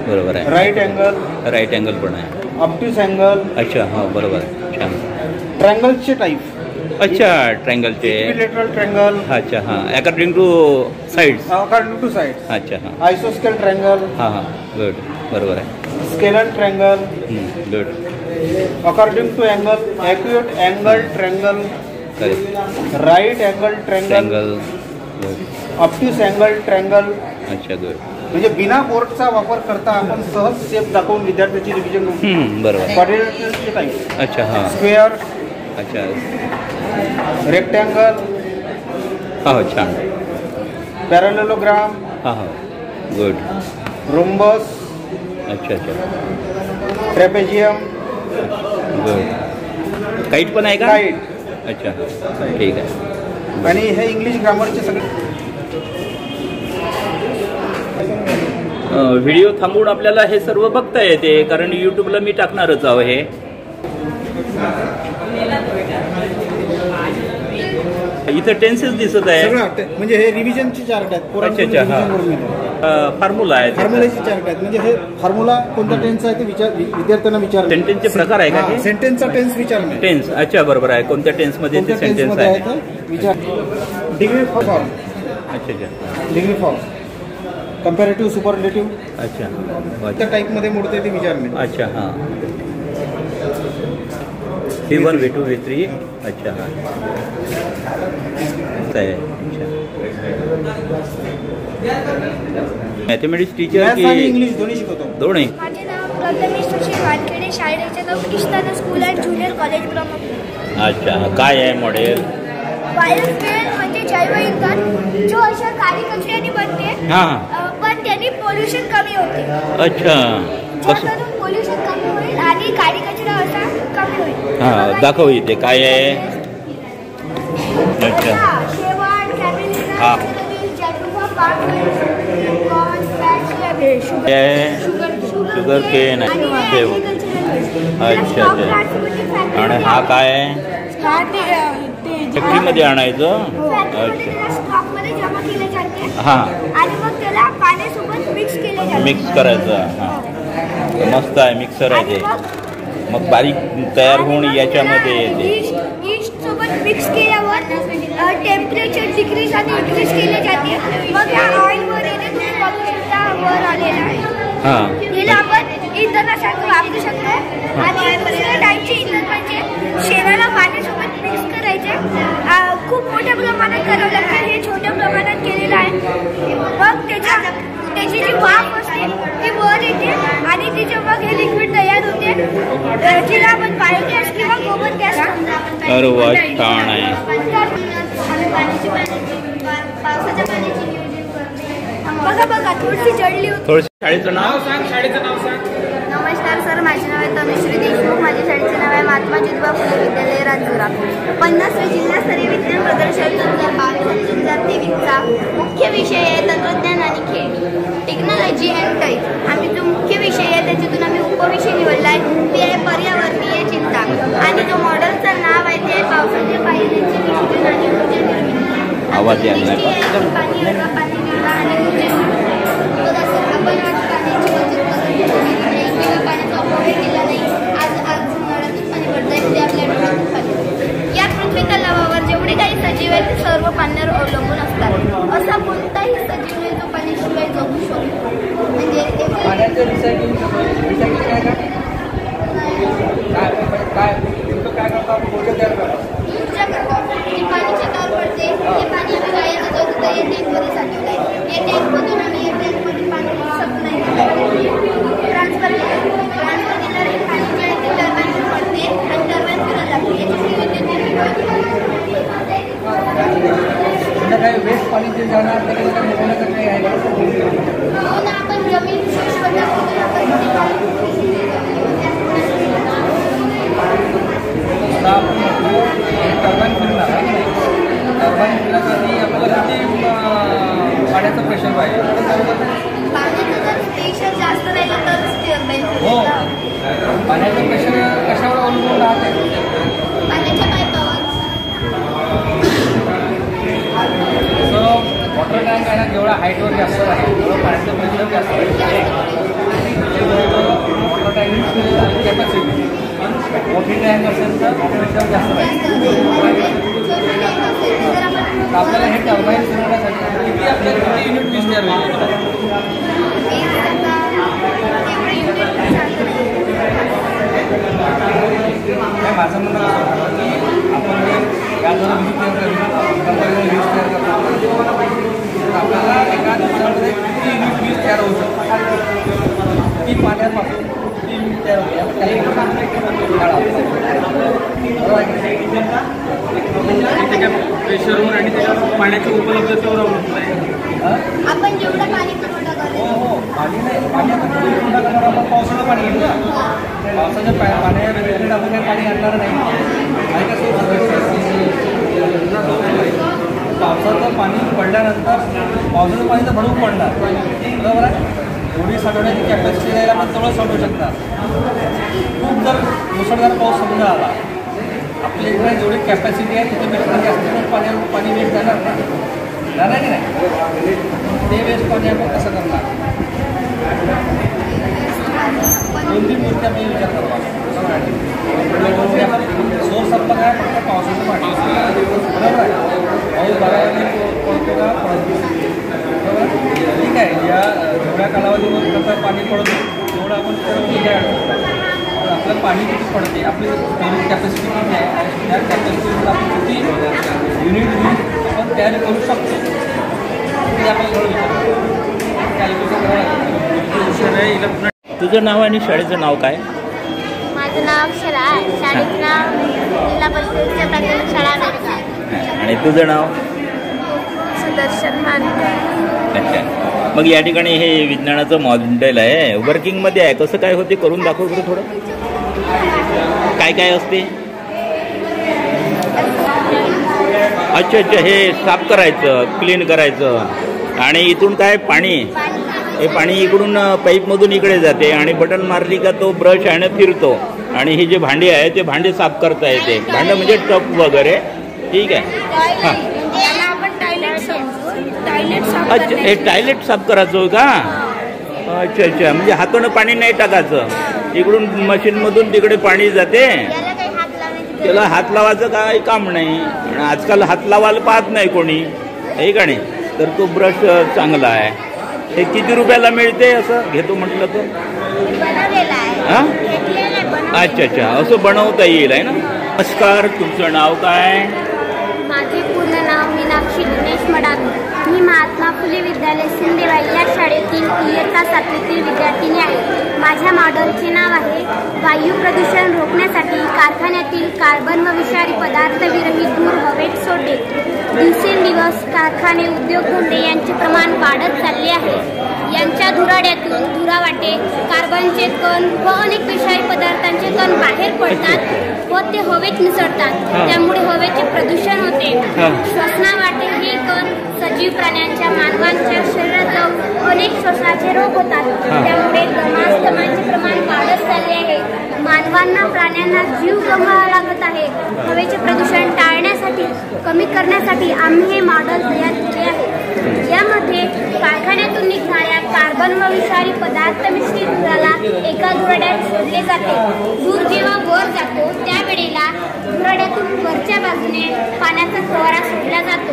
बरोबर आहे. Right angle. राईट अँगल पण आहे. Obtuse angle. अच्छा हां बरोबर आहे. छान. ट्रँगलचे टाईप. अच्छा ट्रायंगलचे. Equilateral triangle. अच्छा हां according to sides. According to sides. अच्छा हां. आयसोस्केल ट्रँगल. हां हां गुड बरोबर आहे. Scalar triangle. Good. According to angle acute angle triangle. Right angle triangle. Obtuse angle triangle. अच्छा गुड. म्हणजे बिना बोर्डचा वापर करता आपण सहज शेप दाखवून विद्यार्थ्याची रिव्हिजन. बरोबर. क्वाड्रिलेटरलचे टाईप. अच्छा हां. स्क्वेअर. अच्छा रेक्टँगल. हो छान. पॅरलेलोग्राम. हां हां गुड. रोम्बस. अच्छा अच्छा. ट्रेपेजियम. गुड. काईट पण आहे का? काईट. अच्छा ठीक आहे. आणि हे इंग्लिश ग्रामरचे सगळे व्हिडिओ थांबवून आपल्याला हे सर्व बघता येते कारण यूट्यूबला मी टाकणारच आहो हे. इथं टेन्सेस दिसत आहे. म्हणजे हे रिव्हिजनचे चार्ट आहेत. अच्छा अच्छा फॉर्म्युला आहे. फॉर्म्युलाचे चार्ट आहेत. म्हणजे हे फॉर्म्युला कोणता टेन्स आहे ते विद्यार्थ्यांना विचार. सेंटेन्सचे प्रकार आहे का? सेंटेन्सचा टेन्स विचारणे. टेन्स. अच्छा बरोबर आहे. कोणत्या टेन्समध्ये ते सेंटेन्स आहे विचार. Degree form. अच्छा अच्छा. Degree form. Comparative superlative. अच्छा त्या टाईपमध्ये मोडते ते विचारणे. अच्छा हां. V1 V2 V3. अच्छा हां. मॅथमॅटिक्स टीचर की इंग्लिश दोन्ही शिकवतो. दोन्ही. माझे नाव प्रथमेश सुशील वानखेडे. शाळेचे नाव Christana school and junior college Brahmapur. अच्छा काय आहे मॉडेल? बायोस्फेअर म्हणजे जैवइंधन जो अशा काळी कचऱ्याने बनते. हां पण त्यांनी पोल्युशन कमी होते. अच्छा ज्याकडून पोल्युशन कमी होईल आणि काळी कचरा असा कमी होईल. हां दाखव इथे काय आहे. अच्छा शेवाळ कॅबिनेट हां शुगर केन आहे. अच्छा अच्छा. आणि हा काय आहे? फॅक्टरीमध्ये आणायचं. अच्छा. स्टॉकमध्ये जमा केले जाते. हां. आणि मग त्याला पाण्यासोबत मिक्स केले जाते. मिक्स करायचं. हां. मस्त आहे, मिक्सर आहे ते. मग बारीक तयार होऊन याच्यामध्ये येते. ईस्ट सोबत मिक्स केल्यावर टेम्परेचर डिक्रीज आणि इन्क्रीज केले जाते. मग या ऑइल वर येणे तुम्ही बघू शकता, वर आलेला आहे. हां. याला आपण इंधनासाठी वापरू शकतो. आणि दुसऱ्या टाईपचे इंधन म्हणजे शेणाला पाण्यासोबत मिक्स करायचे. खूप मोठ्या प्रमाणात करावं लागतं. हे छोट्या प्रमाणात केलेलं आहे. मग त्याची जी वाफ असते ती वर येते आणि तिचे मग हे लिक्विड तयार होते. तिला आपण बायोगॅस किंवा गोबर गॅस म्हणतो. अरे वा, छान आहे. पावसाच्या पाण्याची बघा बघा थोडीशी जडली होती. थोडं शाळेचं नाव सांग. शाळेचं नाव सांग. नमस्कार सर, माझे नाव आहे तनुश्री देशमुख. माझ्या शाळेचे नाव आहे महात्मा ज्योतिबा फुले विद्यालय राजुरा. 50वे जिल्हास्तरीय विज्ञान प्रदर्शन 2022-2023चा मुख्य विषय आहे तंत्रज्ञान आणि खेळ, टेक्नॉलॉजी अँड टाईप. आम्ही जो मुख्य विषय आहे त्याच्यातून आम्ही उपविषय निवडला आहे, ते आहे पर्यावरणीय चिंता. आणि जो मॉडेलचं नाव आहे ते आहे पावसाच्या पाण्याचे नियोजन आणि ऊर्जा निर्मिती. आवाज यायला नाही पाणी आणि ऊर्जा. बघा सर, आपण आज पाण्याची बचत किंवा पाण्याचा अपव्यय केला नाही. आज नळातून पाणी पडतंय, उद्या आपल्या डोळ्यातून पाणी. या पृथ्वी तलावावर जेवढे काही सजीव आहेत ते सर्व पाण्यावर अवलंबून असतात. असा कोणताही सजीव नाही जो पाण्याशिवाय जगू शकतो. म्हणजे पाण्याचं रिसायकलिंग काय करतो आपण? ऊर्जा तयार करतो. ऊर्जा करतो. जे पाणी शेतावर पडते ते पाणी आम्ही गायचं जरूर या टँकमध्ये साठवलं आहे. या टँकमधून आम्ही या टँकमध्ये पाणी सप्लाय ट्रान्सफर केलं. ट्रान्सफर केल्यावर हे पाणी जे आहे ते टर्बाईनवर पडते आणि टर्बाईन फिरत लागते. याच्यामुळे विद्युत निर्मिती काही वेस्ट पाणी जे जाणार त्याला काही मिळवण्याचं काही आहे का? हो ना, आपण जमीन शुष्क टर्बाईन फिरणार. टर्बाईन फिरण्यासाठी आपल्याला किती पाण्याचं प्रेशर पाहिजे? पाण्याचं जर प्रेशर जास्त राहिलं तरच टर्बाईन हो. पाण्याचं प्रेशर कशावर अवलंबून राहते? पाण्याच्या पाईपावर. वॉटर टँक आहे ना, जेवढा हाईटवर जास्त आहे तेवढं पाण्याचं प्रेशर जास्त आहे. वॉटर टँक कॅपॅसिटी मोठी टँक असेल तर प्रेशर जास्त आहे. आपल्याला हे टर्बाईन फिरवण्यासाठी किती आपल्याला किती युनिट वीज तयार होईल? माझं म्हणणं असं की आपण याद्वारे वीज तयार करतो, आपल्याला एका दिवसामध्ये किती युनिट वीज तयार होऊ शकतो? ती पाण्यापासून किती युनिट तयार होते त्याच्या प्रेशरवर आणि त्याच्या पाण्याच्या उपलब्धतेवर अवलंबून आहे. आपण जेवढं पाणी पुरवठा करतो. हो, पाणी नाही, पाण्याचा पुरवठा करणार आपण पावसाचं पाणी घेऊ ना. पावसाच्या पाण्या व्यतिरिक्त आपण काही पाणी आणणार नाही. आणि पावसाचं पाणी पडल्यानंतर पावसाचं पाणी तर भरून पडणार, बरोबर आहे. एवढी साठवण्याची कॅपॅसिटी द्यायला आपण तेवढं साठवू शकतात. खूप जर मुसळधार पाऊस समजा आला, आपल्या इकडे जेवढी कॅपॅसिटी आहे तिथे जास्त पाणी वेस्ट जाणार ना, की नाही? ते वेस्ट पाणी आपण कसं करणार? 2-3 गोष्टी आपण विचार करतो. सोर्स आपला काय फक्त पावसाचं पाणी, बरोबर आहे. पाऊस बघायला पडतो का पडतो, बरोबर. ठीक आहे, या जेवढ्या कालावधीवर कसं पाणी पडतो तेवढं आपण आपलं पाणी किती पडते, आपली स्टोरेज कॅपॅसिटी किती आहे, त्या कॅपॅसिटीवर आपण किती युनिट वीज आपण तयार करू शकतो ते आपण कॅल्क्युलेशन करावं. तुझं नाव आणि शाळेचं नाव काय? माझं नाव अक्षरा आहे. शाळेचं नाव जिल्हा परिषदेच्या प्राथमिक शाळा नरसा. आणि तुझं नाव? सुदर्शन मानकर. अच्छा. मग या ठिकाणी हे विज्ञानाचं मॉडेल आहे, वर्किंगमध्ये आहे. कसं काय होते करून दाखव बरं थोडं. काय काय असते? अच्छा अच्छा, हे साफ करायचं, क्लीन करायचं आणि इथून काय पाणी हे पाणी इकडून पाईपमधून इकडे जाते आणि बटन मारली का तो ब्रश आहे फिरतो आणि ही जे भांडी आहे ते भांडे साफ करता येते. भांडं म्हणजे टप वगैरे. ठीक आहे. हां अच्छा, हे टॉयलेट साफ करायचं का? अच्छा अच्छा, म्हणजे हातानं पाणी नाही टाकायचं, इकडून मशीनमधून तिकडे पाणी जाते, त्याला हात लावायचं काही काम नाही. आणि आजकाल हात लावायला पाहत नाही कोणी, आहे का नाही? तर तो ब्रश चांगला आहे. हे किती रुपयाला मिळते असं घेतो म्हटलं तर? हां अच्छा अच्छा, असं बनवता येईल आहे ना. नमस्कार, तुमचं नाव काय? माझे पूर्ण नाव मीनाक्षी दिनेश मडावी. मी महात्मा फुले विद्यालय सिंदेवाई या शाळेतील इयत्ता 7वीतील विद्यार्थिनी आहे. माझ्या मॉडेलचे नाव आहे वायू प्रदूषण रोखण्यासाठी कारखान्यातील कार्बन व विषारी पदार्थ विरहित धूर हवेत सोडणे. दिवसेंदिवस कारखाने, उद्योगधंदे यांचे प्रमाण वाढत चालले आहे. यांच्या धुराड्यातून धुरावाटे कार्बनचे कण व अनेक विषारी पदार्थांचे कण बाहेर पडतात व ते हवेत मिसळतात. त्यामुळे हवेचे प्रदूषण होते. श्वसनावाटे हे कण सजीव प्राण्यांच्या, मानवांच्या शरीरात जाऊन अनेक श्वसनाचे रोग होतात. त्यामुळे दमाचे प्रमाण वाढत चालले आहे. मानवांना, प्राण्यांना जीव गमवावा लागत आहे. हवेचे प्रदूषण टाळण्यासाठी, कमी करण्यासाठी आम्ही हे मॉडेल तयार केले आहे. यामध्ये कारखान्यातून निघणाऱ्या कार्बन व विषारी पदार्थ मिश्रित धुराला एका धुराड्यात सोडले जाते. धूर जेव्हा वर जातो त्यावेळेला धुराड्यातून वरच्या बाजूने पाण्याचा फवारा सोडला जातो.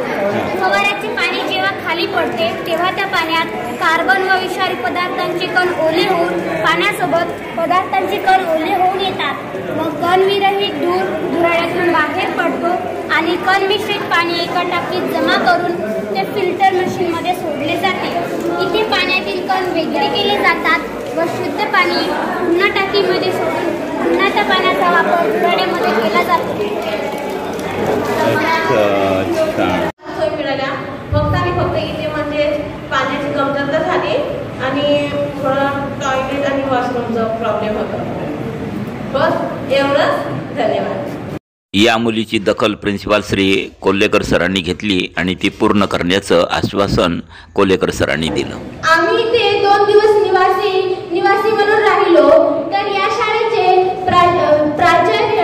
फवाऱ्याचे पाणी जेव्हा खाली पडते तेव्हा त्या पाण्यात कार्बन व विषारी पदार्थांचे कण ओले होऊन पाण्यासोबत पदार्थांचे कण ओले होऊन येतात. मग कणविरहित धूर धुराड्यातून बाहेर पडतो आणि कण मिश्रित पाणी एका टाकीत जमा करून ते फिल्टर मशीनमध्ये सोडले जाते. इथे पाण्यातील कण वेगळे केले जातात व शुद्ध पाणी पुन्हा टाकीमध्ये सोडून पुन्हा त्या पाण्याचा वापर धुराड्यामध्ये केला जातो. सोय मिळाल्या फक्त आणि फक्त इथे म्हणजे पाण्याची कमतरता झाली आणि थोडं टॉयलेट आणि वॉशरूमचा प्रॉब्लेम होता. बस एवढंच. धन्यवाद. या मुलीची दखल प्रिन्सिपाल श्री कोल्हेकर सरांनी घेतली आणि ती पूर्ण करण्याचं आश्वासन कोल्हेकर सरांनी दिलं. आम्ही इथे 2 दिवस निवासी म्हणून राहिलो. तर या शाळेचे प्राचार्य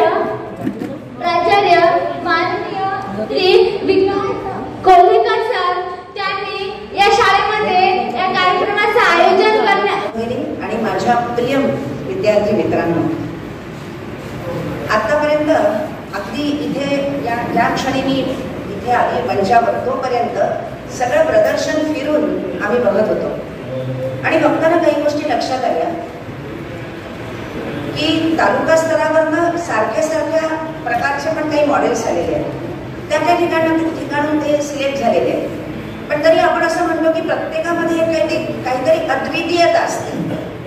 माननीय श्री कोल्हेकर सर त्यांनी या शाळेमध्ये या कार्यक्रमाचं आयोजन करण्यात. आणि माझ्या प्रिय विद्यार्थी मित्रांनो, आतापर्यंत अगदी इथे या क्षणी मी इथे आली मंचावर, तोपर्यंत सगळं प्रदर्शन फिरून आम्ही बघत होतो आणि बघताना काही गोष्टी लक्षात आल्या की तालुका स्तरावरनं सारख्या प्रकारचे पण काही मॉडेल्स आलेले आहेत. त्या ठिकाणून ते सिलेक्ट झालेले आहेत. पण तरी आपण असं म्हणतो की प्रत्येकामध्ये काहीतरी अद्वितीयता असते.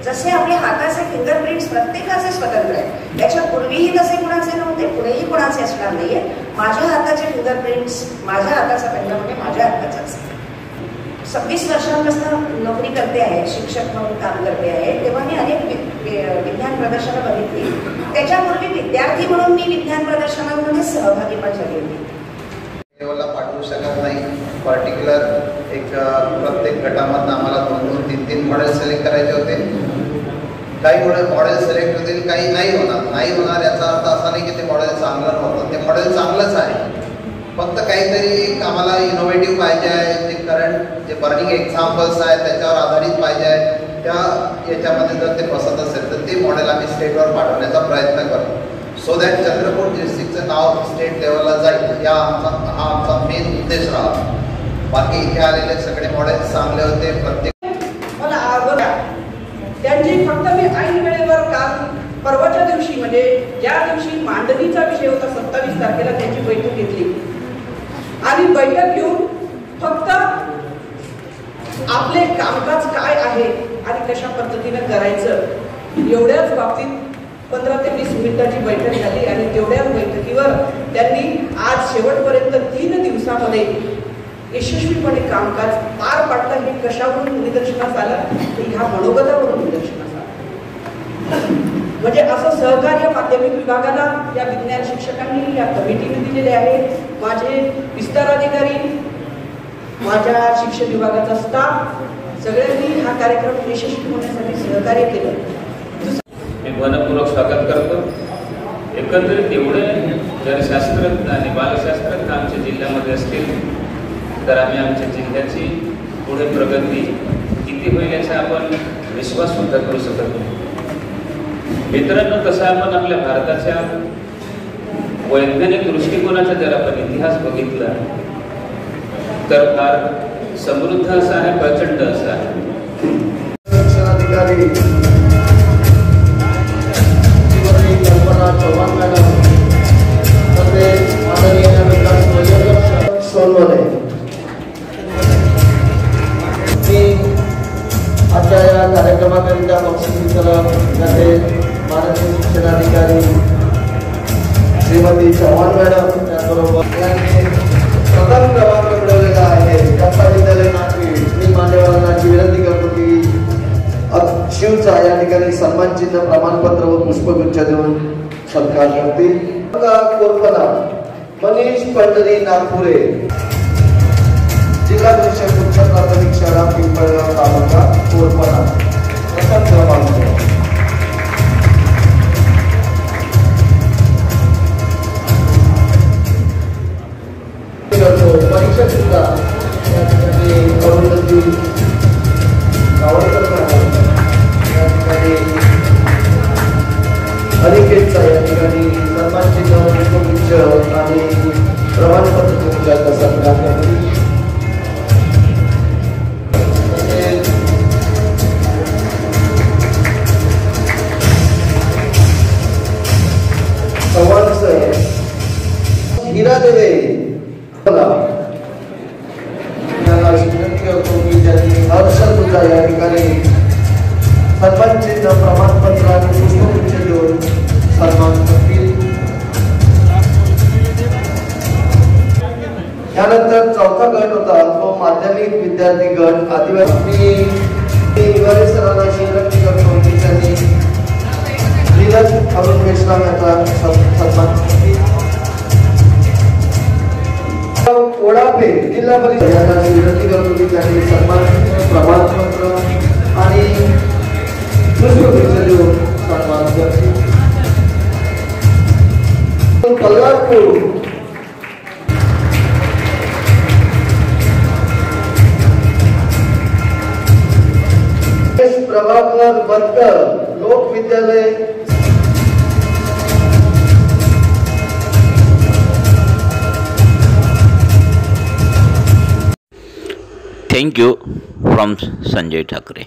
जसे आपले हाताचे फिंगरप्रिंट्स प्रत्येकाचे स्वतंत्र आहेत. याच्या पूर्वीही तसे कुणाचे नव्हते, पुढेही कुणाचे असणार नाहीये. माझ्या हाताचे फिंगरप्रिंट्स, माझ्या हाताचा पेंडा म्हणजे माझ्या हाताचाच. 26 वर्षांपासून नोकरी करते आहे, शिक्षक म्हणून काम करते आहे. तेव्हा मी अनेक विज्ञान प्रदर्शनं बघितली. त्याच्यापूर्वी विद्यार्थी म्हणून मी विज्ञान प्रदर्शनांमध्ये सहभागी पण झाली होती. लेवलला पाठवू शकत नाही. पर्टिक्युलर एक प्रत्येक गटामधून आम्हाला 2-3 मॉडेल सिलेक्ट करायचे होते. काही मॉडेल सिलेक्ट होतील, काही नाही होणार. याचा अर्थ असा नाही की ते मॉडेल चांगलं नव्हतं. ते मॉडेल चांगलंच आहे, फक्त काहीतरी आम्हाला इनोव्हेटिव्ह पाहिजे आहे. जे करंट जे बर्निंग एक्झाम्पल्स आहेत त्याच्यावर आधारित पाहिजे आहे. त्या याच्यामध्ये जर ते बसत असेल तर ते मॉडेल आम्ही स्टेटवर पाठवण्याचा प्रयत्न करतो. सो दॅट चंद्रपूर डिस्ट्रिक्टचं नाव स्टेट लेवलला जाईल. हा आमचा मेन उद्देश राहतो. बाकी इथे आलेले सगळे मॉडेल चांगले होते. प्रत्येक मला बघा, त्यांची फक्त मी ऐन वेळेवर काल परवाच्या दिवशी म्हणजे ज्या दिवशी मांडणीचा विषय होता 27 तारखेला त्यांची बैठक घेतली आणि बैठक घेऊन फक्त आपले कामकाज काय आहे आणि कशा पद्धतीने करायचं एवढ्याच बाबतीत 15 ते 20 मिनिटाची बैठक झाली आणि तेवढ्याच बैठकीवर त्यांनी आज शेवटपर्यंत 3 दिवसामध्ये यशस्वीपणे कामकाज पार पाडता हे कशावरून निदर्शनास आलं, ह्या मनोगतावरून निदर्शनास आलं. म्हणजे असं सहकार्य माध्यमिक विभागाला या विज्ञान शिक्षकांनी या कमिटीने दिलेले आहे. माझे विस्तार अधिकारी, माझ्या शिक्षण विभागाचा स्टाफ सगळ्यांनी हा कार्यक्रम यशस्वी होण्यासाठी सहकार्य केलं. मी मनपूर्वक स्वागत करतो. एकंदरीत एवढे जर शास्त्रज्ञ आणि बालशास्त्रज्ञ आमच्या जिल्ह्यामध्ये असतील तर आम्ही आमच्या जिल्ह्याची पुढे प्रगती किती होईल याचा आपण विश्वास सुद्धा करू शकत नाही. मित्रांनो, तसं आपण आपल्या भारताच्या वैज्ञानिक दृष्टिकोनाचा जर आपण इतिहास बघितला तर फार समृद्ध असा आहे, प्रचंड असा आहे. शिक्षणाधिकारी कल्पना चव्हाण मॅडम तसेच माननीय विकास सोनवणे, मी आजच्या या कार्यक्रमाकरिता बक्षीस वितरण तसेच माननीय शिक्षणाधिकारी श्रीमती चव्हाण मॅडम त्याचबरोबर यांनी प्रथम क्रमांक मिळवलेला आहे. कप्पा विद्यालय नागपूर. मी मान्यवरांना विनंती करतो की शिवचा या ठिकाणी सन्मान चिन्ह, प्रमाणपत्र व पुष्पगुच्छ देऊन सत्कार करतील. कोरपना मनीष पंढरी नागपुरे, जिल्हा परिषद उच्च प्राथमिक शाळा पिंपळगाव तालुका कोरपना, प्रथम क्रमांक. परीक्षा सुद्धा या ठिकाणी कौरवजी गावडकर या ठिकाणी अनिकेतचा या ठिकाणी सन्मान चिन्ह, पुष्पगुच्छ आणि प्रमाणपत्र देऊन सत्कार करतील. संवाद सर हिरा देवे याला विनंती करतो की ज्यांनी हर्षदुजा या ठिकाणी सन्मान चिन्ह, प्रमाणपत्र आणि पुष्पगुच्छ देऊन सन्मान करतील. यानंतर चौथा गट होता तो माध्यमिक विद्यार्थी गट आदिवासी. निवारे सरांना विनंती करतो की त्यांनी नीरज अरुण मेश्राम याचा सन्मान करतील. ओढापे जिल्हा परिषद यांना विनंती करतो की त्यांनी सन्मान, प्रमाणपत्र आणि पुष्पगुच्छ देऊन सन्मान करतील. कल्लारपूर प्रभाकर बनकर लोक विद्यालय. Thank you from Sanjay Thackeray.